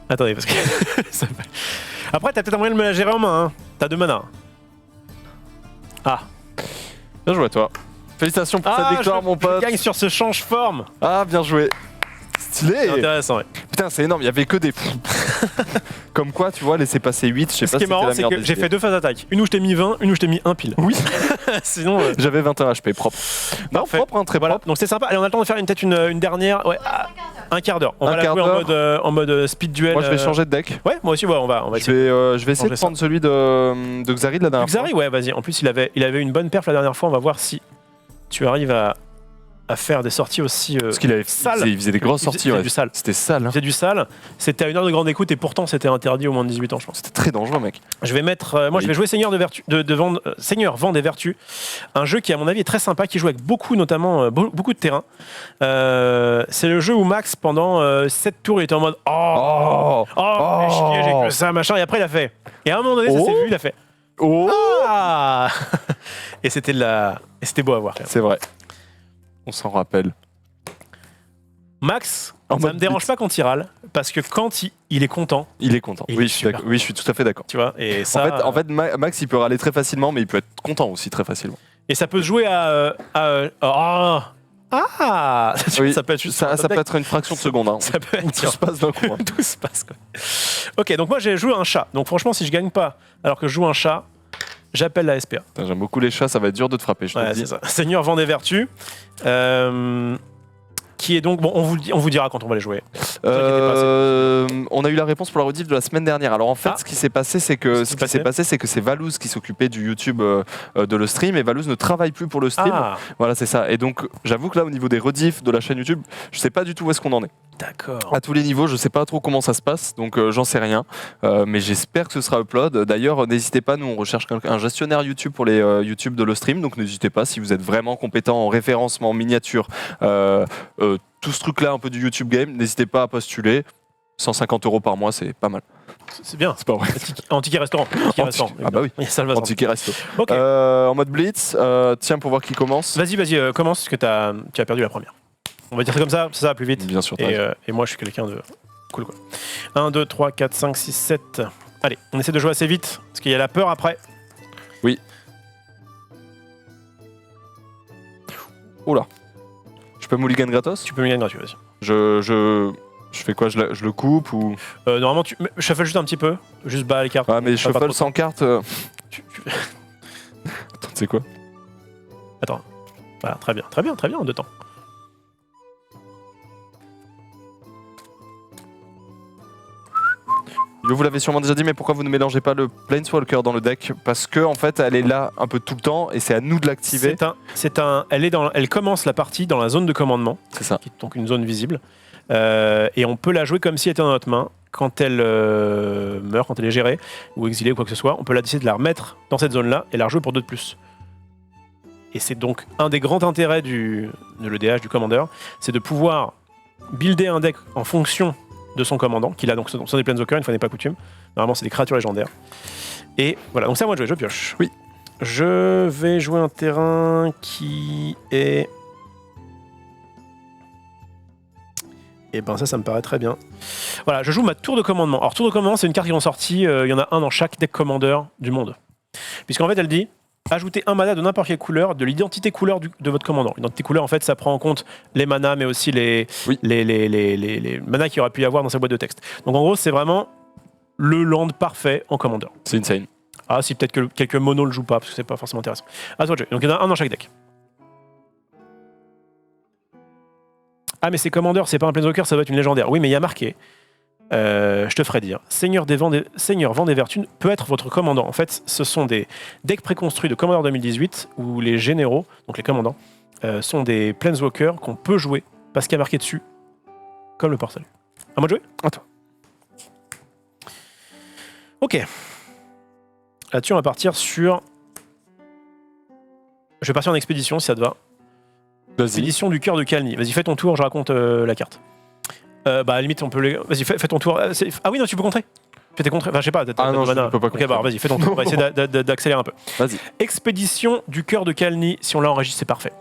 parce que... ça peut- Après, t'as peut-être un moyen de me la gérer en main, hein. T'as 2 mana. Ah. Bien joué, toi. Félicitations pour cette victoire, mon pote. Je gagne sur ce change-forme. Ah, bien joué. C'est Stylé. intéressant, ouais. Putain, c'est énorme, il y avait que des fous. Comme quoi, tu vois, laisser passer 8, je sais Ce pas qui est si c'était marrant, la c'est meilleure que des j'ai idées. fait 2 phases d'attaque. Une où je t'ai mis 20, une où je t'ai mis 1 pile. Oui. Sinon... J'avais 21 HP, propre. Non, Parfait. propre, hein, très Voilà, propre. donc c'était sympa. Allez, on a le temps de faire une dernière. Ouais, un quart d'heure. On Un va la quart jouer d'heure. en mode speed duel. Moi, je vais changer de deck. Ouais, moi aussi, ouais, on va Je essayer. vais essayer changer de ça. prendre celui de Xari de la dernière Xari, ouais, vas-y. En plus, il avait une bonne perf la dernière fois. On va voir si tu arrives à à faire des sorties aussi Parce qu'il sales. il faisait des grosses sorties. Il faisait Ouais. du sale. C'était sale. Hein. Il faisait du sale. C'était à 1 heure de grande écoute et pourtant c'était interdit au moins de 18 ans, je pense. C'était très dangereux, mec. Je vais mettre, moi je vais jouer Seigneur Seigneur Vent des Vertus, un jeu qui à mon avis est très sympa, qui joue avec beaucoup notamment beaucoup de terrain. C'est le jeu où Max pendant 7 tours il était en mode mais chier, j'ai que ça machin, et après il a fait. Et à un moment donné ça s'est vu, il a fait. Ah et c'était beau à voir. C'est vrai. On s'en rappelle. Max, ça me dérange pas quand il râle, parce que quand il est content. Il est content. Oui, je suis tout à fait d'accord. Tu vois, et ça. En fait, Max, il peut râler très facilement, mais il peut être content aussi très facilement. Et ça peut se jouer Oui, ça peut être juste ça peut être une fraction de seconde. Hein. Ça peut être Tout se passe d'un coup. Hein. Tout se passe quoi. Ok, donc moi j'ai joué un chat. Donc franchement, si je gagne pas alors que je joue un chat, j'appelle la SPA. J'aime beaucoup les chats, ça va être dur de te frapper. Je te le dis. C'est ça. Seigneur Vent des Vertus. Qui est donc, bon, on vous dira quand on va les jouer. On a eu la réponse pour la rediff de la semaine dernière. Alors en fait, ce qui s'est passé, c'est que c'est Valouz qui s'occupait du YouTube de le stream, et Valouz ne travaille plus pour le stream. Voilà, c'est ça. Et donc, j'avoue que là, au niveau des rediffs de la chaîne YouTube, je sais pas du tout où est-ce qu'on en est. D'accord. À tous les niveaux, je sais pas trop comment ça se passe, donc j'en sais rien. Mais j'espère que ce sera upload. D'ailleurs, n'hésitez pas, nous on recherche un gestionnaire YouTube pour les YouTube de le stream, donc n'hésitez pas si vous êtes vraiment compétent en référencement, en miniature, tout ce truc-là un peu du YouTube game, n'hésitez pas à postuler. 150 € par mois, c'est pas mal. C'est bien. C'est pas vrai. En ticket restaurant. Ah bah oui. En ticket resto. Okay. En mode blitz, tiens, pour voir qui commence. Vas-y, commence, parce que tu as perdu la première. On va dire ça comme ça va plus vite. Bien sûr. Et moi, je suis quelqu'un de cool, quoi. 1, 2, 3, 4, 5, 6, 7. Allez, on essaie de jouer assez vite, parce qu'il y a la peur après. Oui. Oula. Je peux mulligan gratos ? Tu peux mulligan gratos, vas-y. Je fais quoi, je le coupe ou... Normalement, tu shuffle juste un petit peu. Juste bas les cartes. Ah, mais shuffle sans carte... Attends, tu sais quoi ? Attends. Voilà, très bien, en 2 temps. Vous l'avez sûrement déjà dit, mais pourquoi vous ne mélangez pas le Planeswalker dans le deck ? Parce que en fait, elle est là un peu tout le temps et c'est à nous de l'activer. Elle commence la partie dans la zone de commandement. C'est ça. Qui est donc une zone visible. Et on peut la jouer comme si elle était dans notre main. Quand elle meurt, quand elle est gérée ou exilée ou quoi que ce soit, on peut décider de la remettre dans cette zone-là et la rejouer pour 2 de plus. Et c'est donc un des grands intérêts de l'EDH, du Commander, c'est de pouvoir builder un deck en fonction de son commandant, qu'il a donc sur des Planeswalkers, une fois n'est pas coutume. Normalement, c'est des créatures légendaires. Et voilà, donc c'est à moi de jouer, je pioche. Oui. Je vais jouer un terrain qui est... Et ben ça me paraît très bien. Voilà, je joue ma tour de commandement. Alors, tour de commandement, c'est une carte qui est sortie, il y en a un dans chaque deck commander du monde. Puisqu'en fait, elle dit... Ajoutez un mana de n'importe quelle couleur, de l'identité couleur de votre commandant. L'identité couleur, en fait, ça prend en compte les manas, mais aussi les manas qu'il aurait pu y avoir dans sa boîte de texte. Donc en gros, c'est vraiment le land parfait en commander. C'est insane. Ah, si peut-être que quelques monos le jouent pas, parce que c'est pas forcément intéressant. À toi de jouer. Donc il y en a un dans chaque deck. Ah, mais c'est commander, c'est pas un planeswalker, ça doit être une légendaire. Oui, mais il y a marqué. Je te ferai dire. Seigneur Vent des Vertus peut être votre commandant. En fait, ce sont des decks préconstruits de Commander 2018 où les généraux, donc les commandants, sont des Planeswalkers qu'on peut jouer parce qu'il y a marqué dessus, comme le port salut. À moi de jouer ? À toi. Ok. Là-dessus, on va partir sur... Je vais partir en expédition, si ça te va. Vas-y. Expédition du cœur de Khalni. Vas-y, fais ton tour, je raconte la carte. À la limite, on peut les... Vas-y, fais ton tour. Ah oui, non, tu peux contrer. Fais tes contrées. Enfin, je sais pas. Non, je peux pas contrer. Ok, bah, vas-y, fais ton tour. On va essayer d'accélérer un peu. Vas-y. Expédition du cœur de Khalni. Si on l'a enregistré, c'est parfait.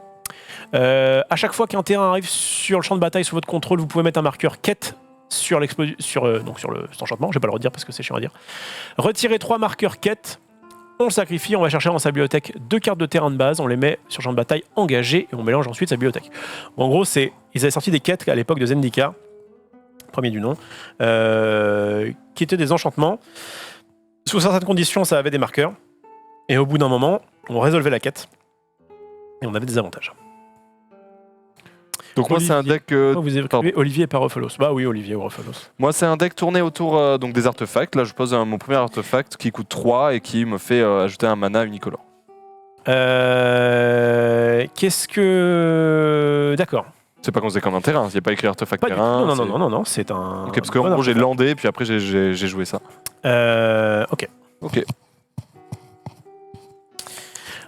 À chaque fois qu'un terrain arrive sur le champ de bataille sous votre contrôle, vous pouvez mettre un marqueur quête sur cet enchantement. Je vais pas le redire parce que c'est chiant à dire. Retirez 3 marqueurs quête. On le sacrifie, on va chercher dans sa bibliothèque 2 cartes de terrain de base, on les met sur le champ de bataille engagé et on mélange ensuite sa bibliothèque. Bon, en gros, ils avaient sorti des quêtes à l'époque de Zendikar, premier du nom, qui étaient des enchantements. Sous certaines conditions, ça avait des marqueurs. Et au bout d'un moment, on résolvait la quête et on avait des avantages. Donc moi c'est un deck... vous écrivez Olivier Parapholos. Bah oui, Olivier Parapholos. Moi c'est un deck tourné autour donc des artefacts. Là je pose mon premier artefact qui coûte 3 et qui me fait ajouter un mana unicolore. Qu'est-ce que... D'accord. C'est pas considéré comme un terrain, il n'y a pas écrit artefact Pas du tout. terrain. Non, c'est un... Ok, parce qu'en gros j'ai landé, puis après j'ai joué ça. Ok. Ok.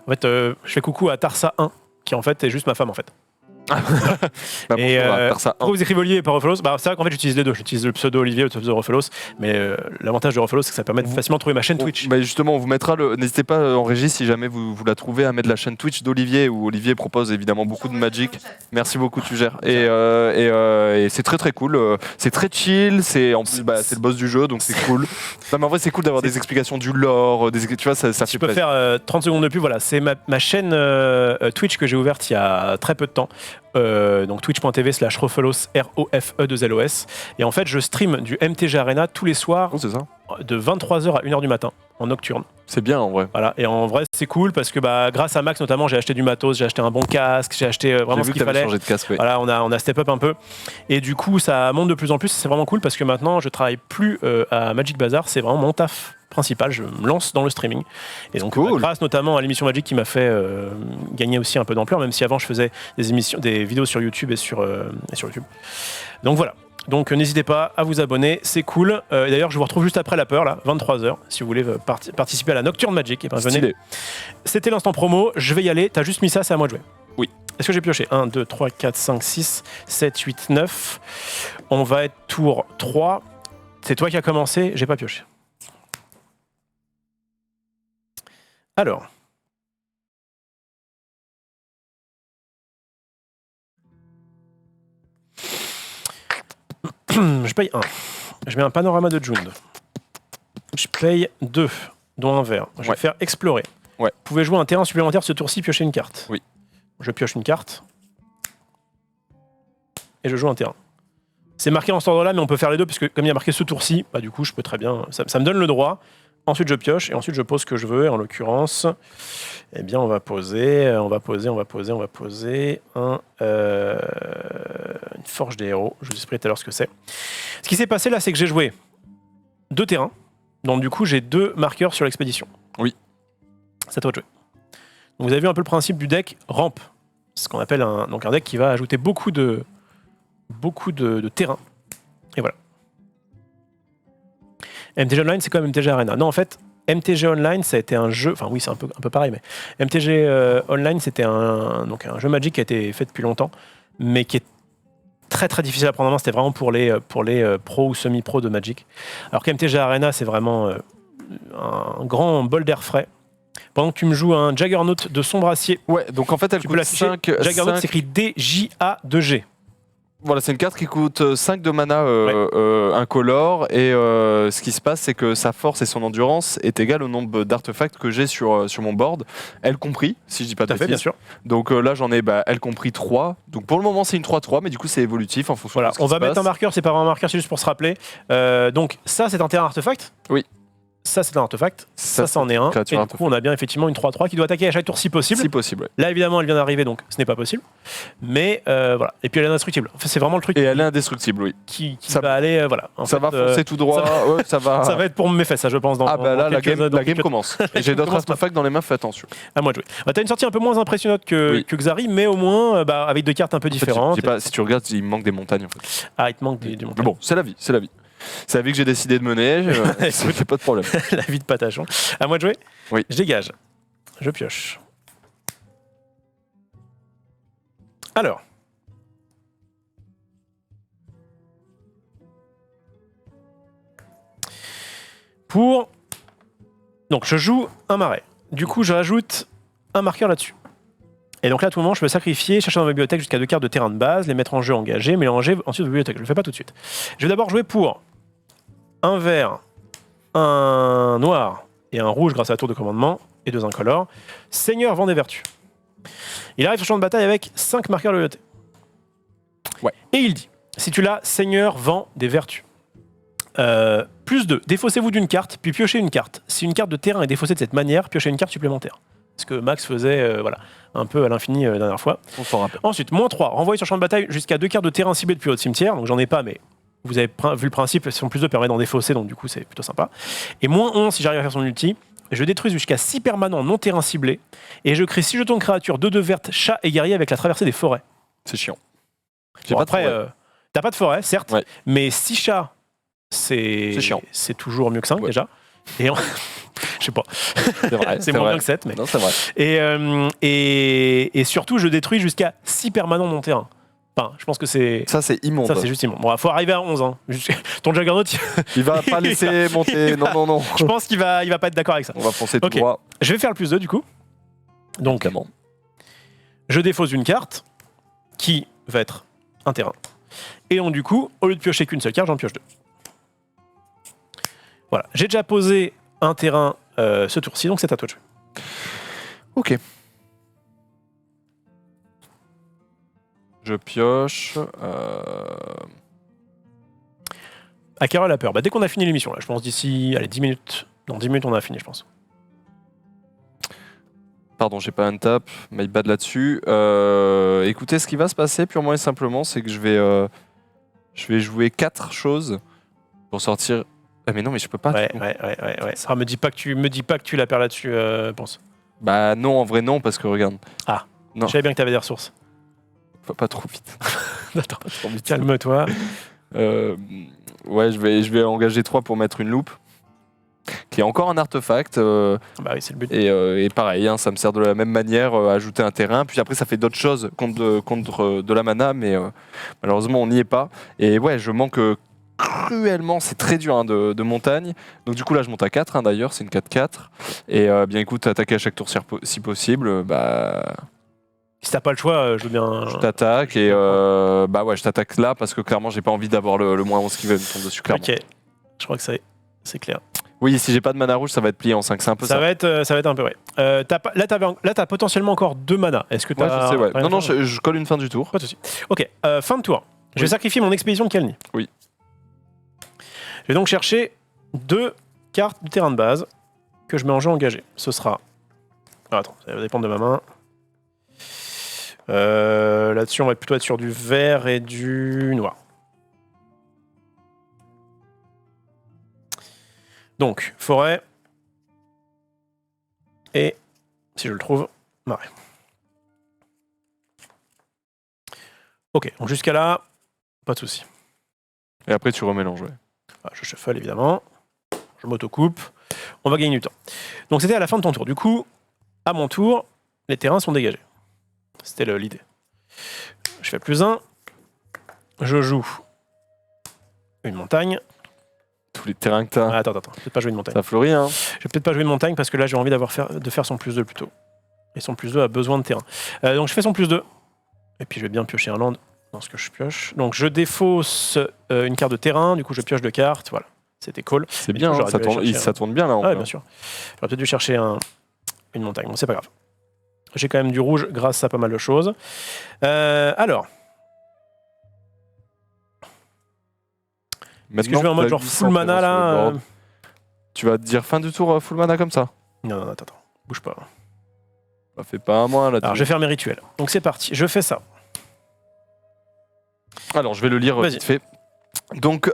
En fait, je fais coucou à Tarsa 1, qui en fait est juste ma femme en fait. Bah, Et bonjour, faire ça. pourquoi vous écrivez Olivier et pas Rofelos? Bah, c'est vrai qu'en fait j'utilise les deux. J'utilise le pseudo Olivier et le pseudo Rofelos. Mais l'avantage de Rofelos, c'est que ça permet de facilement trouver ma chaîne Twitch. Bah justement, on vous mettra le. N'hésitez pas en régie si jamais vous la trouvez à mettre la chaîne Twitch d'Olivier où Olivier propose évidemment beaucoup de Magic. Merci beaucoup, tu gères. Et c'est très très cool. C'est très chill. C'est en plus c'est le boss du jeu donc c'est cool. Non mais en vrai c'est cool d'avoir des explications du lore. Tu vois ça Si fait je peux plaisir. faire 30 secondes de pub, voilà, c'est ma chaîne Twitch que j'ai ouverte il y a très peu de temps. Donc twitch.tv/Rofelos, ROFE2LOS. Et en fait, je stream du MTG Arena tous les soirs Oh, c'est ça. de 23h à 1h du matin en nocturne. C'est bien en vrai. Voilà. Et en vrai, c'est cool parce que grâce à Max notamment, j'ai acheté du matos, j'ai acheté un bon casque, j'ai acheté J'ai vraiment vu ce que qu'il t'avais fallait. changé de casque. Ouais. Voilà, on a step up un peu. Et du coup, ça monte de plus en plus. C'est vraiment cool parce que maintenant, je travaille plus à Magic Bazar. C'est vraiment mon taf principal. Je me lance dans le streaming. Et donc, Cool. grâce notamment à l'émission Magic qui m'a fait gagner aussi un peu d'ampleur, même si avant je faisais des vidéos sur YouTube et sur YouTube. Donc voilà. Donc n'hésitez pas à vous abonner, c'est cool. Et d'ailleurs, je vous retrouve juste après la peur, là, 23h, si vous voulez participer à la Nocturne Magic. Et ben, venez. Stylé. C'était l'instant promo, je vais y aller. T'as juste mis ça, c'est à moi de jouer. Oui. Est-ce que j'ai pioché 1, 2, 3, 4, 5, 6, 7, 8, 9. On va être tour 3. C'est toi qui as commencé, j'ai pas pioché. Alors. Je paye 1. Je mets un panorama de Jund. Je paye 2, dont un vert. Je vais faire explorer. Ouais. Vous pouvez jouer un terrain supplémentaire ce tour-ci, piocher une carte. Oui. Je pioche une carte. Et je joue un terrain. C'est marqué en cet ordre-là, mais on peut faire les deux, puisque comme il y a marqué ce tour-ci, bah, du coup, je peux très bien. Ça me donne le droit. Ensuite, je pioche, et ensuite, je pose ce que je veux. Et en l'occurrence, eh bien, on va poser une forge des héros. Je vous expliquerai tout à l'heure ce que c'est. Ce qui s'est passé là, c'est que j'ai joué 2 terrains. Donc, du coup, j'ai 2 marqueurs sur l'expédition. Oui. C'est à toi de jouer. Donc, vous avez vu un peu le principe du deck rampe. C'est ce qu'on appelle un deck qui va ajouter beaucoup de terrain. Et voilà. MTG Online, c'est comme MTG Arena. Non, en fait, MTG Online, ça a été un jeu... Enfin, oui, c'est un peu pareil, mais MTG Online, c'était un jeu Magic qui a été fait depuis longtemps, mais qui est très très difficile à prendre en main. C'était vraiment pour les pros ou semi-pros de Magic. Alors qu'MTG Arena, c'est vraiment un grand bol d'air frais. Pendant que tu me joues un Juggernaut de sombre acier, Ouais, donc en fait elle tu peux coûte l'afficher. 5. Juggernaut s'écrit DJA2G. Voilà, c'est une carte qui coûte 5 de mana incolore et ce qui se passe c'est que sa force et son endurance est égale au nombre d'artefacts que j'ai sur mon board, elle compris, si je dis pas de Tout à fait, bien bêtises. sûr. Donc là j'en ai elle compris 3. Donc pour le moment c'est une 3-3 mais du coup c'est évolutif en fonction Voilà, de ce on qui va se mettre passe. un marqueur, c'est pas vraiment un marqueur, c'est juste pour se rappeler. Donc ça c'est un terrain artefact. Oui. Ça c'est un artefact. Ça c'en est un. Et créature du coup on a bien effectivement une 3-3 qui doit attaquer à chaque tour si possible. Si possible. Ouais. Là évidemment elle vient d'arriver donc ce n'est pas possible. Mais voilà. Et puis elle est indestructible. Enfin, c'est vraiment le truc Et elle est indestructible, oui. qui ça- va aller. Voilà. En Ça fait, va foncer tout droit, ouais, ça va... ça va être pour mes fesses, ça je pense. Ah bah là la game quelques- commence. Et j'ai d'autres commence artefacts dans les mains, fais attention. À moi de jouer. T'as une sortie un peu moins impressionnante que Xari, mais au moins avec 2 cartes un peu En fait, différentes. je dis pas, si tu regardes, il me manque des montagnes en fait. Ah, il te manque du Mais bon, c'est la vie, c'est la vie. C'est la vie que j'ai décidé de mener, c'est pas de problème. La vie de Patachon. À moi de jouer. Oui. Je dégage. Je pioche. Alors. Donc je joue un marais. Du coup, je rajoute un marqueur là-dessus. Et donc là, à tout moment, je peux sacrifier, chercher dans ma bibliothèque jusqu'à 2 cartes de terrain de base, les mettre en jeu engagé, mélanger ensuite aux bibliothèques. Je le fais pas tout de suite. Je vais d'abord jouer pour un vert, un noir et un rouge grâce à la tour de commandement, et 2 incolores. Seigneur vend des vertus. Il arrive sur le champ de bataille avec 5 marqueurs de bibliothèque. Ouais. Et il dit, si tu l'as, Seigneur vend des vertus. Plus 2, défaussez-vous d'une carte, puis piochez une carte. Si une carte de terrain est défaussée de cette manière, piochez une carte supplémentaire. Ce que Max faisait un peu à l'infini la dernière fois. On s'en rappelle. Ensuite, moins 3, renvoyez sur le champ de bataille jusqu'à 2 cartes de terrain ciblées depuis votre cimetière. Donc j'en ai pas, mais vous avez vu le principe, son plus 2 permet d'en défausser, donc du coup c'est plutôt sympa. Et moins 11 si j'arrive à faire son ulti. je détruis jusqu'à 6 permanents non terrain ciblés, et je crée 6 jetons de créatures 2/2 vertes, chat et guerrier avec la traversée des forêts. C'est chiant. Bon, après, t'as pas de forêt, certes, Ouais. mais 6 chats, c'est chiant. C'est toujours mieux que 5 Ouais. déjà. Et je sais pas, C'est vrai. c'est moins vrai. bien que 7, mais. Non, c'est vrai. Et surtout, je détruis jusqu'à 6 permanents non terrain. Enfin, je pense que c'est. Ça, c'est immonde. Ça, c'est juste immonde. Bon, faut arriver à 11. Hein. Ton Juggernaut, Il va pas laisser monter. Non. je pense qu'il va pas être d'accord avec ça. On va foncer tout Ok. droit. Je vais faire le plus 2 du coup. Donc, Évidemment. je défausse une carte qui va être un terrain. Et donc, du coup, au lieu de piocher qu'une seule carte, j'en pioche 2. Voilà. J'ai déjà posé un terrain ce tour-ci, donc c'est à toi de jouer. Ok. Je pioche. À Carole a peur. Bah, dès qu'on a fini l'émission, là, je pense d'ici 10 minutes. Dans 10 minutes, on a fini, je pense. Pardon, j'ai pas un tap. My bad là-dessus. Écoutez, ce qui va se passer purement et simplement, c'est que je vais jouer 4 choses pour sortir. Ah mais non, mais je peux pas. Ouais. tout. Ça me dis pas que tu la perds là-dessus, pense. Bah non, en vrai non, parce que regarde. Non. Je savais bien que t'avais des ressources. Faut pas trop vite. Attends, Trop vite. calme-toi. Ouais, je vais engager 3 pour mettre une loupe, qui est encore un artefact. Bah oui, c'est le but. Et pareil, hein, ça me sert de la même manière, ajouter un terrain. Puis après, ça fait d'autres choses contre de la mana, mais malheureusement, on n'y est pas. Et ouais, je manque cruellement, c'est très dur hein, de montagne. Donc du coup, là, je monte à 4, hein, d'ailleurs, c'est une 4-4. Et bien écoute, attaquer à chaque tour si possible, bah... Si t'as pas le choix, je veux bien. Je t'attaque et bah ouais, je t'attaque là parce que clairement, j'ai pas envie d'avoir le moins 11 qui va me tomber dessus, clairement. Ok, je crois que c'est clair. Oui, si j'ai pas de mana rouge, ça va être plié en 5, c'est un peu ça. Ça va être un peu, ouais. Là, t'as potentiellement encore 2 manas. Est-ce que t'as. Ouais, je sais, ouais. rien à Non, faire je colle une fin du tour. Pas de soucis. Ok, fin de tour. Je vais Oui. sacrifier mon expédition de Kalni. Oui. Je vais donc chercher 2 cartes du terrain de base que je mets en jeu engagé. Ce sera. Ah, attends, ça va dépendre de ma main. Là-dessus, on va plutôt être sur du vert et du noir. Donc, forêt. Et, si je le trouve, marais. Ok, donc jusqu'à là, pas de souci. Et après, tu remélanges, ouais. Ah, je shuffle évidemment. Je m'autocoupe. On va gagner du temps. Donc c'était à la fin de ton tour. Du coup, à mon tour, les terrains sont dégagés. C'était l'idée. Je fais plus 1. Je joue une montagne. Tous les terrains que t'as, Ah, attends. Je vais peut-être pas jouer une montagne. ça fleurit, hein. Je vais peut-être pas jouer une montagne parce que là j'ai envie de faire son plus 2 plutôt. Et son plus 2 a besoin de terrain. Donc je fais son plus 2. Et puis je vais bien piocher un land dans ce que je pioche. Donc je défausse une carte de terrain. Du coup je pioche 2 cartes. Voilà. C'était cool. C'est Mais bien, du coup, hein, j'aurais dû aller chercher ça tourne bien là. en Ah ouais, fait. bien sûr. J'aurais peut-être dû chercher une montagne. Bon, c'est pas grave. J'ai quand même du rouge grâce à pas mal de choses. Alors, est-ce que je vais en mode genre full mana là Tu vas te dire fin du tour full mana comme ça? Non, attends. Bouge pas. Ça fait pas un mois là. Alors, je vais faire mes rituels. Donc, c'est parti. Je fais ça. Alors, je vais le lire Vas-y. vite fait. Donc,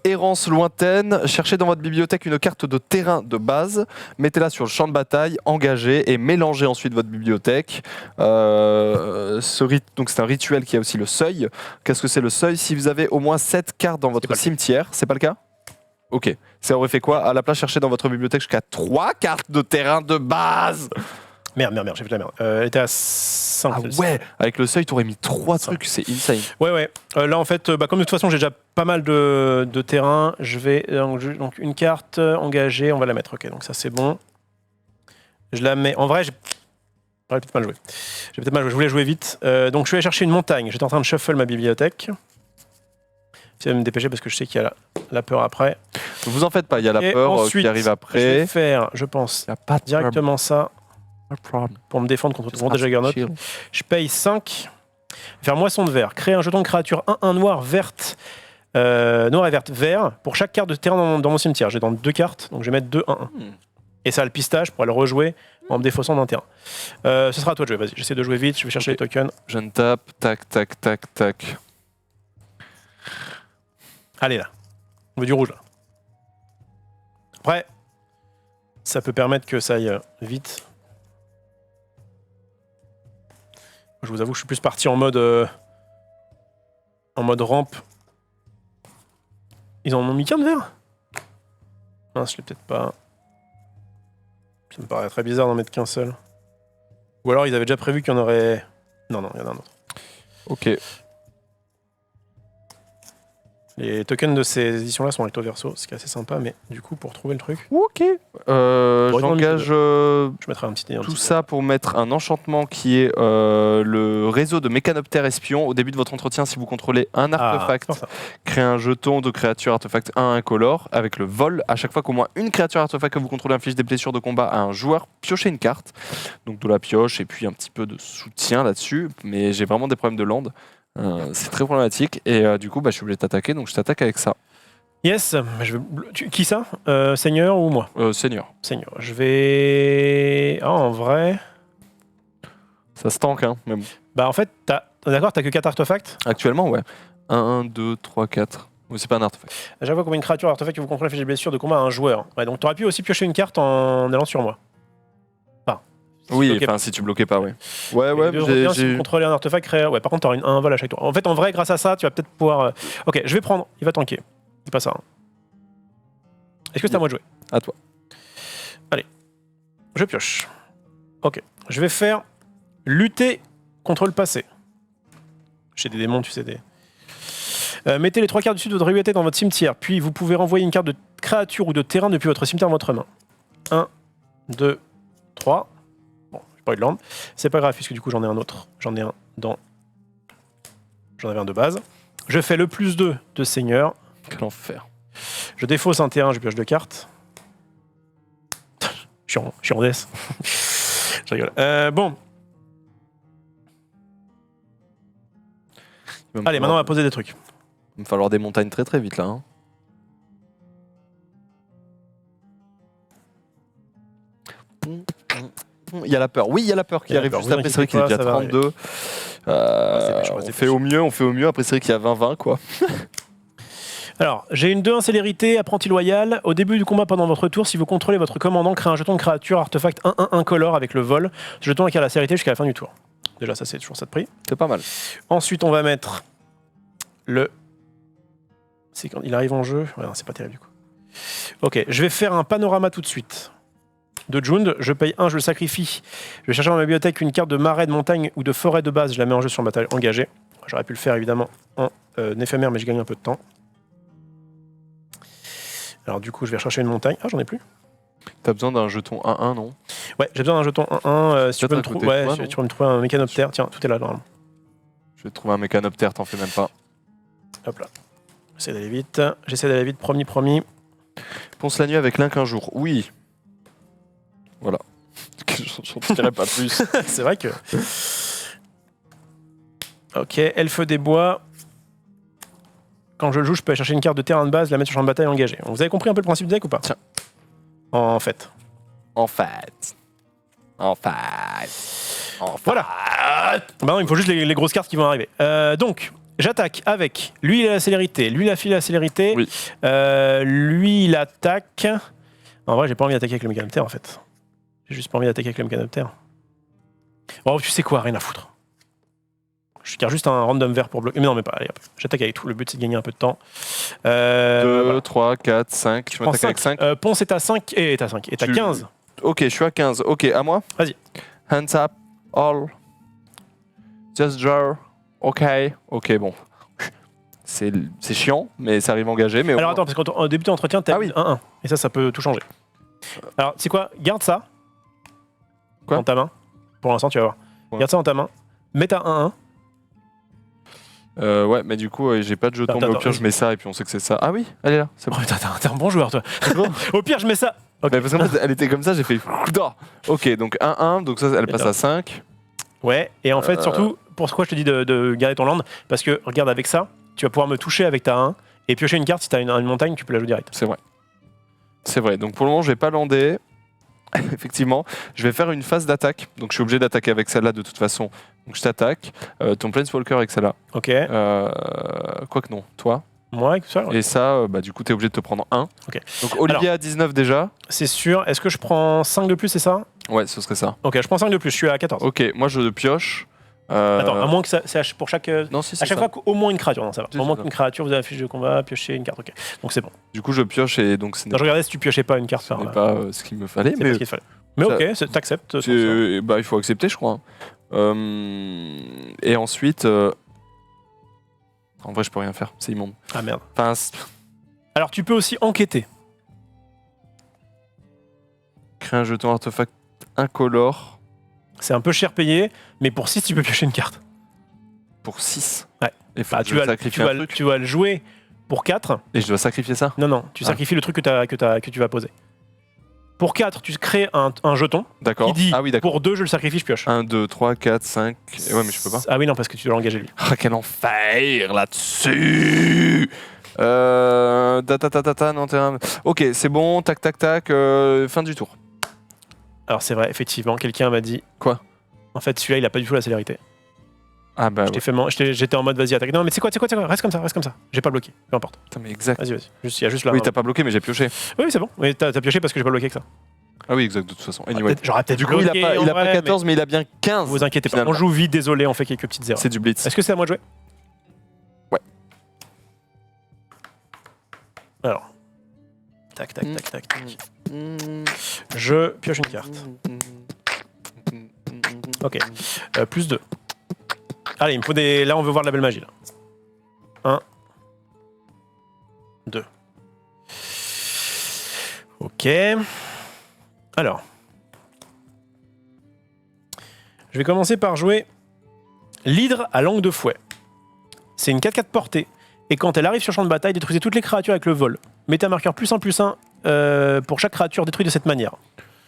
errance lointaine, cherchez dans votre bibliothèque une carte de terrain de base, mettez-la sur le champ de bataille, engagez et mélangez ensuite votre bibliothèque. Donc c'est un rituel qui a aussi le seuil. Qu'est-ce que c'est le seuil? Si vous avez au moins 7 cartes dans votre pas le cas. cimetière, c'est pas le cas? Ok. Ça aurait fait quoi? À la place, cherchez dans votre bibliothèque jusqu'à 3 cartes de terrain de base. Merde, j'ai fait de la merde. Elle était à 5. Ah ouais, avec le seuil, t'aurais mis 3 Ça. trucs, c'est insane. Ouais. Là, en fait, comme de toute façon, j'ai déjà pas mal de terrain, je vais. Donc, une carte engagée, on va la mettre. Ok, donc ça, c'est bon. Je la mets. En vrai, j'aurais peut-être mal joué. Je voulais jouer vite. Donc, je vais aller chercher une montagne. J'étais en train de shuffle ma bibliothèque. Je vais me dépêcher parce que je sais qu'il y a la peur après. Vous en faites pas, il y a la Et peur ensuite, qui arrive Je vais après. faire, je pense, Il y a pas de directement ça problem. pour me défendre contre tout le monde des Juggernaut. Chill. Je paye 5. Faire moisson de verre. Créer un jeton de créature 1-1 noir, verte. Noir et verte, vert. Pour chaque carte de terrain dans mon cimetière. J'ai dans 2 cartes, donc je vais mettre 2-1-1. Et ça a le pistage pour aller le rejouer en me défaussant d'un terrain. Ce sera à toi de jouer, vas-y. J'essaie de jouer vite, je vais chercher Ok. les tokens. Je ne tape, tac. Allez là. On veut du rouge là. Après, Ça peut permettre que ça aille vite. Je vous avoue, je suis plus parti en mode rampe. Ils en ont mis qu'un de verre? Mince, je l'ai peut-être pas. Ça me paraît très bizarre d'en mettre qu'un seul. Ou alors ils avaient déjà prévu qu'il y en aurait... Non, il y en a un autre. Ok. Les tokens de ces éditions-là sont recto verso, ce qui est assez sympa, mais du coup, pour trouver le truc... Ok. J'engage Je mettrai un petit... tout ça pour mettre un enchantement qui est le réseau de mécanoptères espions. Au début de votre entretien, si vous contrôlez un artefact, créez un jeton de créature artefact 1 incolore avec le vol. À chaque fois qu'au moins une créature artefact que vous contrôlez inflige des blessures de combat à un joueur, piochez une carte. Donc de la pioche et puis un petit peu de soutien là-dessus. Mais j'ai vraiment des problèmes de land. C'est très problématique et du coup je suis obligé de t'attaquer, donc je t'attaque avec ça. Yes, qui ça Seigneur ou moi Seigneur. Seigneur. Je vais... Ah, en vrai... Ça se tank, hein, mais bon. Bah en fait, d'accord, t'as que 4 artefacts? Actuellement, ouais. 1, 2, 3, 4. Oui, c'est pas un artefact. À chaque fois qu'on met une créature artefact que vous contrôlez fait des blessures de combat à un joueur. Ouais, donc t'aurais pu aussi piocher une carte en allant sur moi. Oui, enfin si tu bloquais pas, ouais. Ouais, si vous contrôlez un artefact, créé... Ouais, par contre, t'auras un vol à chaque tour. En fait, en vrai, grâce à ça, tu vas peut-être pouvoir... Ok, je vais prendre. Il va tanker. C'est pas ça. Hein. Est-ce que c'est à moi de jouer? À toi. Allez. Je pioche. Ok. Je vais faire lutter contre le passé. J'ai des démons, tu sais, mettez les 3 cartes du dessus de votre bibliothèque dans votre cimetière, puis vous pouvez renvoyer une carte de créature ou de terrain depuis votre cimetière dans votre main. 1, 2, 3... Pas eu de land. C'est pas grave puisque du coup j'en ai un autre. J'en ai un dans... J'en avais un de base. Je fais le +2 de seigneur. Quel enfer. Je défausse un terrain, je pioche 2 cartes. je suis en DS. Je rigole. Bon. Allez, maintenant on va poser des trucs. Il va falloir des montagnes très très vite là. Hein. Il y a la peur. Oui, il y a la peur qui arrive juste après. C'est vrai qu'il est déjà 32. On fait au mieux. Après, c'est vrai qu'il y a 20-20, quoi. Alors, j'ai une 2-1 célérité, apprenti loyal. Au début du combat, pendant votre tour, si vous contrôlez votre commandant, créez un jeton de créature, artefact 1-1 incolore avec le vol. Ce jeton acquiert la célérité jusqu'à la fin du tour. Déjà, ça, c'est toujours ça de prix. C'est pas mal. Ensuite, on va mettre le... C'est quand il arrive en jeu. Ouais, non, c'est pas terrible du coup. Ok, je vais faire un panorama tout de suite. De Jund, je paye 1, je le sacrifie. Je vais chercher dans ma bibliothèque une carte de marais, de montagne ou de forêt de base. Je la mets en jeu sur le bataille engagé. J'aurais pu le faire évidemment en éphémère, mais je gagne un peu de temps. Alors du coup, je vais rechercher une montagne. Ah, j'en ai plus. T'as besoin d'un jeton 1-1, non? Ouais, j'ai besoin d'un jeton 1-1. Si tu peux me trouver, ouais, tu peux me trouver un mécanoptère. Tiens, tout est là normalement. Je vais te trouver un mécanoptère, t'en fais même pas. Hop là. J'essaie d'aller vite. Promis. Ponce la nuit avec l'un qu'un jour. Oui. Voilà. J'en dirais pas plus. C'est vrai que... Ok, elfe des bois. Quand je le joue, je peux aller chercher une carte de terrain de base, la mettre sur champ de bataille engagé. Vous avez compris un peu le principe du deck ou pas? Tiens. En fait. Voilà. Bah non, il me faut juste les grosses cartes qui vont arriver. Donc, j'attaque avec... Lui, il a la célérité. Lui, il a la célérité. Oui. Lui, il attaque... En vrai, j'ai pas envie d'attaquer avec le mécanoptère, en fait. J'ai juste pas envie d'attaquer avec le mécanoptère. Oh, tu sais quoi, rien à foutre. Je garde juste un random vert pour bloquer. Mais non, mais pas. Allez, hop. J'attaque avec tout. Le but, c'est de gagner un peu de temps. 2, 3, 4, 5. Tu m'attaques avec 5. Ponce est à 5 et t'as 5. Et t'as 15. Ok, je suis à 15. Ok, à moi. Vas-y. Hands up. All. Just draw. Ok. Ok, bon. C'est chiant, mais ça arrive engagé. Mais alors attends, parce qu'en début d'entretien, t'as 1-1. Et ça peut tout changer. Alors, c'est quoi? Garde ça. Quoi? Dans ta main. Pour l'instant, tu vas voir. Ouais. Garde ça dans ta main. Mets ta 1-1. Ouais, mais du coup, j'ai pas de jeton, mais au pire, je mets ça et puis on sait que c'est ça. Ah oui, elle est là. C'est bon. Oh, t'es un bon joueur, toi. Bon. Au pire, je mets ça. Okay. Parce qu'en fait, elle était comme ça, j'ai fait. Ok, donc 1-1, donc ça, elle passe à 5. Ouais, et en fait, surtout, pourquoi je te dis de garder ton land? Parce que, regarde, avec ça, tu vas pouvoir me toucher avec ta 1 et piocher une carte. Si t'as une montagne, tu peux la jouer direct. C'est vrai. C'est vrai. Donc pour le moment, je vais pas lander. Effectivement, je vais faire une phase d'attaque. Donc je suis obligé d'attaquer avec celle-là de toute façon. Donc je t'attaque. Ton Planeswalker avec celle-là. Ok. Quoique non, toi. Ouais, ça, ouais. Et ça, du coup, t'es obligé de te prendre 1. Ok. Donc Olivier a 19 déjà. C'est sûr. Est-ce que je prends 5 de plus, c'est ça? Ouais, ce serait ça. Ok, je prends 5 de plus, je suis à 14. Ok, moi je pioche. Attends, à moins que ça, c'est pour chaque. Non, si, À c'est chaque ça. fois qu'au moins une créature, non, ça va. C'est Au moins ça. qu'une créature, vous avez la fiche de combat, piocher une carte, ok. Donc c'est bon. Du coup, je pioche et donc ce n'est Non, je regardais si tu piochais pas une carte ce par n'est là. pas ce qu'il me fallait. C'est pas Mais ce qu'il te fallait. Mais ça- ok, t'acceptes. sans ça. il faut accepter, je crois. Et ensuite. En vrai, je peux rien faire, c'est immonde. Ah merde. Enfin, Alors tu peux aussi enquêter. créer un jeton artefact incolore C'est un peu cher payé, mais pour 6, tu peux piocher une carte. pour 6. Ouais. Et faut Bah, que je sacrifie un truc. tu vas le jouer pour 4. Et je dois sacrifier ça. Non, tu Ah. sacrifies le truc que tu vas poser. Pour 4, tu crées un jeton D'accord. qui dit Ah oui, d'accord. pour 2, je le sacrifie, je pioche. 1, 2, 3, 4, 5. Ouais, mais je peux pas. Ah oui, non, parce que tu dois l'engager lui. Ah, quel enfer là-dessus. Non, ok, c'est bon, tac, tac, tac, fin du tour. Alors c'est vrai, effectivement, quelqu'un m'a dit. Quoi? En fait, celui-là, il a pas du tout la célérité. Ah bah Je t'ai fait j'étais en mode vas-y, attaque. Non, mais c'est quoi, reste comme ça. J'ai pas bloqué, peu importe. Putain, mais exact. Vas-y. Il y a juste là. Oui, t'as pas bloqué, mais j'ai pioché. Oui, c'est bon. Mais t'as pioché parce que j'ai pas bloqué que ça. Ah oui, exact, de toute façon. Anyway. J'aurais peut-être Du coup, il a bloqué, pas en vrai, 14, mais il a bien 15. Vous inquiétez pas. finalement. On joue vite, désolé, on fait quelques petites erreurs. C'est du blitz. Est-ce que c'est à moi de jouer? Ouais. Alors. Tac. Je pioche une carte. Ok. Plus 2. Allez, il me faut des. Là, on veut voir de la belle magie. Là. 1. 2. Ok. Alors. Je vais commencer par jouer l'hydre à langue de fouet. C'est une 4/4 portée. Et quand elle arrive sur champ de bataille, détruisez toutes les créatures avec le vol. Mettez un marqueur +1/+1 pour chaque créature détruite de cette manière.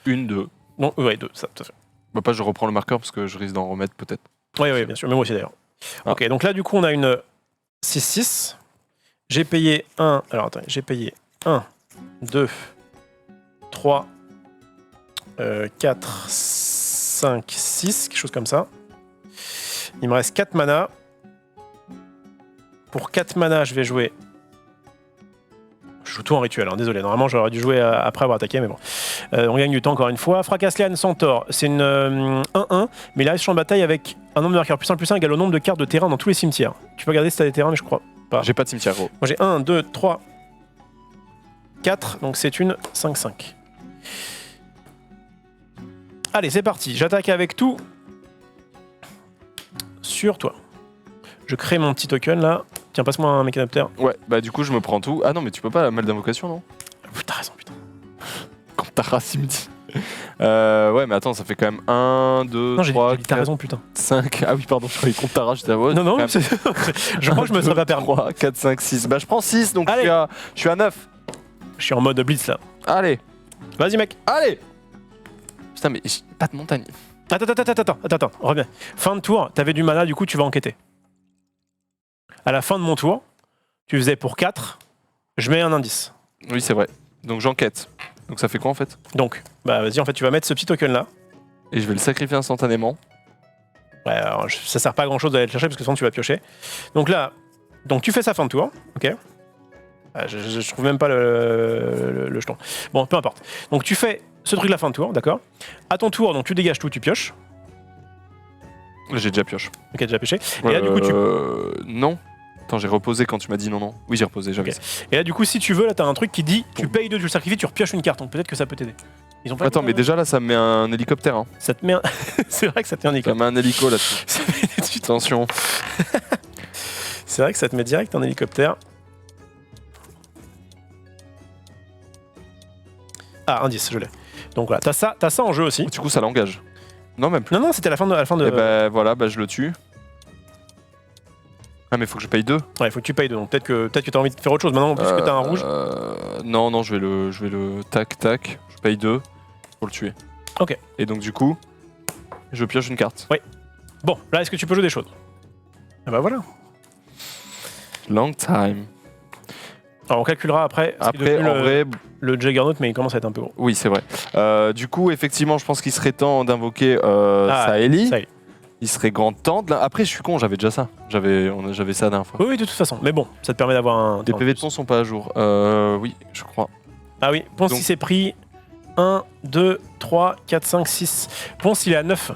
1, 2. Non, ouais, 2, ça, tout à fait. Bah, pas, je reprends le marqueur parce que je risque d'en remettre peut-être. Oui, bien sûr, mais moi aussi d'ailleurs. Ah. Ok, donc là, du coup, on a une 6/6. J'ai payé 1. Alors attends, j'ai payé 1, 2, 3, 4, 5, 6, quelque chose comme ça. Il me reste 4 mana. Pour 4 mana, je vais jouer. Je joue tout en rituel, hein, désolé. Normalement, j'aurais dû jouer après avoir attaqué, mais bon. On gagne du temps encore une fois. Fracaslian Centaure, c'est une 1-1, mais il arrive sur champ de bataille avec un nombre de marqueurs +1/+1 égal au nombre de cartes de terrain dans tous les cimetières. Tu peux regarder si t'as des terrains, mais je crois pas. J'ai pas de cimetière, gros. Moi j'ai 1, 2, 3, 4, donc c'est une 5/5. Allez, c'est parti. J'attaque avec tout sur toi. Je crée mon petit token là. Tiens, passe-moi un mécanoptère. Ouais, bah du coup, je me prends tout. Ah non, mais tu peux pas la mal d'invocation, non? T'as raison, putain. Quand ta race, il me dit. Ouais, mais attends, ça fait quand même 1, 2, Non, j'ai 3, dit, t'as 4, raison, putain. 5. Ah oui, pardon, je croyais qu'on t'arrache ta voix. Non, non, Quand même. je crois que je me serais pas permis. 3, 4, 5, 6. Bah, je prends 6, donc Allez. je suis à 9. Je suis en mode blitz là. Allez, Vas-y, mec. allez. Putain, mais j'ai pas de montagne. Attends, reviens. Fin de tour, t'avais du mana, du coup, tu vas enquêter. À la fin de mon tour, tu faisais pour 4, je mets un indice. Oui, c'est vrai. Donc j'enquête. Donc ça fait quoi en fait? Donc, bah vas-y, en fait, tu vas mettre ce petit token là. Et je vais le sacrifier instantanément. Ouais, alors, ça sert pas à grand chose d'aller le chercher parce que sinon tu vas piocher. Donc là, tu fais ça fin de tour, ok. Je trouve même pas le jeton. Bon, peu importe. Donc tu fais ce truc la fin de tour, d'accord. À ton tour, donc tu dégages tout, tu pioches. J'ai déjà pioche. Ok, déjà pioché. Et là, du coup, Non. Attends, j'ai reposé quand tu m'as dit non. Oui, j'ai reposé, j'avais Ok. ça. Et là, du coup, si tu veux, là, t'as un truc qui dit tu payes 2, tu le sacrifies, tu repioches une carte. Donc peut-être que ça peut t'aider. Ils ont pas Attends, mais déjà là, ça me met un hélicoptère. Hein. Ça te met un... C'est vrai que ça te met un Ça hélicoptère. me met un hélico là-dessus. Attention. C'est vrai que ça te met direct un hélicoptère. Ah, indice, je l'ai. Donc voilà, t'as ça en jeu aussi. Du coup, ça l'engage. Non, même plus. Non, c'était à la fin de... Et bah voilà, bah je le tue. Ah, mais faut que je paye 2. Ouais, il faut que tu payes 2. Donc peut-être que t'as envie de faire autre chose maintenant, en plus que t'as un rouge. Non, je vais le tac. Je paye 2 pour le tuer. Ok. Et donc du coup, je pioche une carte. Bon, là, est-ce que tu peux jouer des choses? Ah bah voilà. Long time. Alors on calculera après. ce qui est Après, devenu en vrai, le Juggernaut, mais il commence à être un peu gros. oui, c'est vrai. Du coup, effectivement, je pense qu'il serait temps d'invoquer Saeli. Saeli. Il serait grand temps de... Après, je suis con, j'avais déjà ça. J'avais ça la dernière fois. Oui, de toute façon. Mais bon, ça te permet d'avoir un... Les PV de pont sont pas à jour. Oui, je crois. Ah oui, Ponce, Donc- il s'est pris 1, 2, 3, 4, 5, 6. Ponce, il est à 9.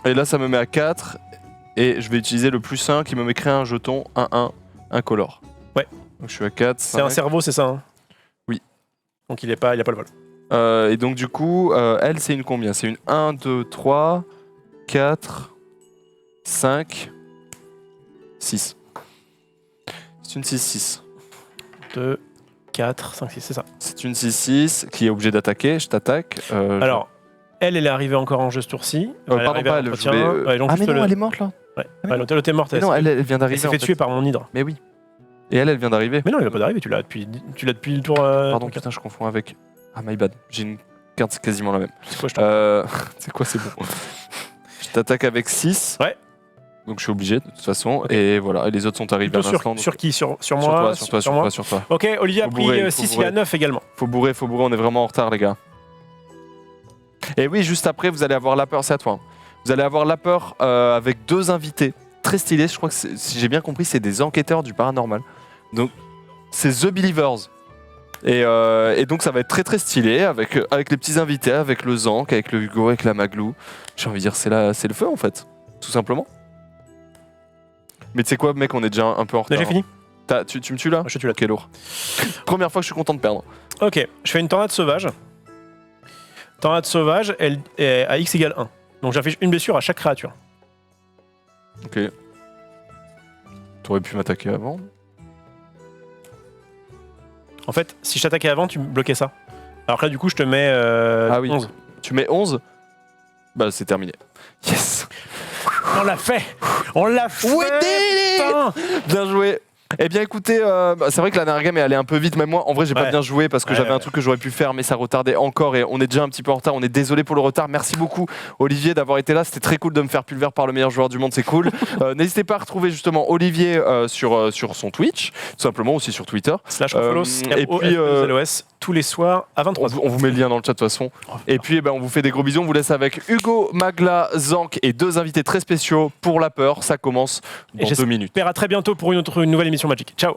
Et là, ça me met à 4. Et je vais utiliser le plus 1 qui me met créer un jeton 1-1 incolore. Ouais. Donc je suis à 4. C'est un cerveau, c'est ça hein? Oui. Donc il a pas le vol. Et donc du coup, elle, c'est une combien? C'est une 1, 2, 3, 4, 5, 6. C'est une 6-6. 2, 4, 5, 6, c'est ça. C'est une 6-6 qui est obligée d'attaquer. Je t'attaque. Alors, elle est arrivée encore en jeu ce tour-ci. pardon, pas elle. Je voulais, Ouais, donc ah, mais juste non, le- elle est morte là. Ouais. mais Ouais, l'autre est morte. Mais non, elle vient Elle d'arriver. s'est en fait fait. tuer par mon hydre. Mais oui. Et elle vient d'arriver. Mais non, elle va pas d'arriver, tu l'as depuis le tour. Pardon, donc, putain, je confonds avec. Ah, my bad. J'ai une carte quasiment la même. c'est quoi, je t'en- C'est quoi, c'est bon. Je t'attaque avec 6. Ouais. Donc je suis obligé de toute façon. Ok. Et voilà, et les autres sont arrivés à Plutôt l'instant. sur qui sur Sur moi toi, sur toi, sur moi toi, sur toi. Ok, Olivier a Faut pris bourrer, faut 6, il bourrer. a 9 également. Faut bourrer, on est vraiment en retard, les gars. Et oui, juste après, vous allez avoir la peur, c'est à toi. Hein. Vous allez avoir la peur avec 2 invités très stylés. Je crois que, si j'ai bien compris, c'est des enquêteurs du paranormal. Donc, c'est The Believers. Et donc, ça va être très très stylé avec les petits invités, avec le Zank, avec le Hugo, avec la Maglou. J'ai envie de dire, c'est le feu en fait, tout simplement. Mais tu sais quoi, mec, on est déjà un peu en retard. Là, j'ai fini. Tu me tues là? Je te tue là. Ok, lourd. Première fois que je suis content de perdre. Ok, je fais une tornade sauvage. Tornade sauvage, elle est à x égale 1. Donc j'affiche une blessure à chaque créature. Ok. T'aurais pu m'attaquer avant. En fait, si je t'attaquais avant, tu me bloquais ça. Alors que là, du coup, je te mets Ah oui. 11. Tu mets 11. Bah, c'est terminé. Yes. On l'a fait. On l'a fait. Putain. Bien joué. Eh bien écoutez, c'est vrai que la dernière game est allée un peu vite, même moi en vrai j'ai pas Ouais. bien joué parce que Ouais, j'avais un ouais. truc que j'aurais pu faire mais ça retardait encore et on est déjà un petit peu en retard, on est désolé pour le retard. Merci beaucoup Olivier d'avoir été là, c'était très cool de me faire pulver par le meilleur joueur du monde, c'est cool. N'hésitez pas à retrouver justement Olivier sur son Twitch, tout simplement aussi sur Twitter. /Rofolos, et puis, ROFLOS, tous les soirs à On 23h. vous met le lien dans le chat de toute façon. Et puis on vous fait des gros bisous, on vous laisse avec Hugo, Magla, Zank et 2 invités très spéciaux pour la peur, ça commence dans Et 2 minutes. J'espère à très bientôt pour une nouvelle émission Magic. Ciao.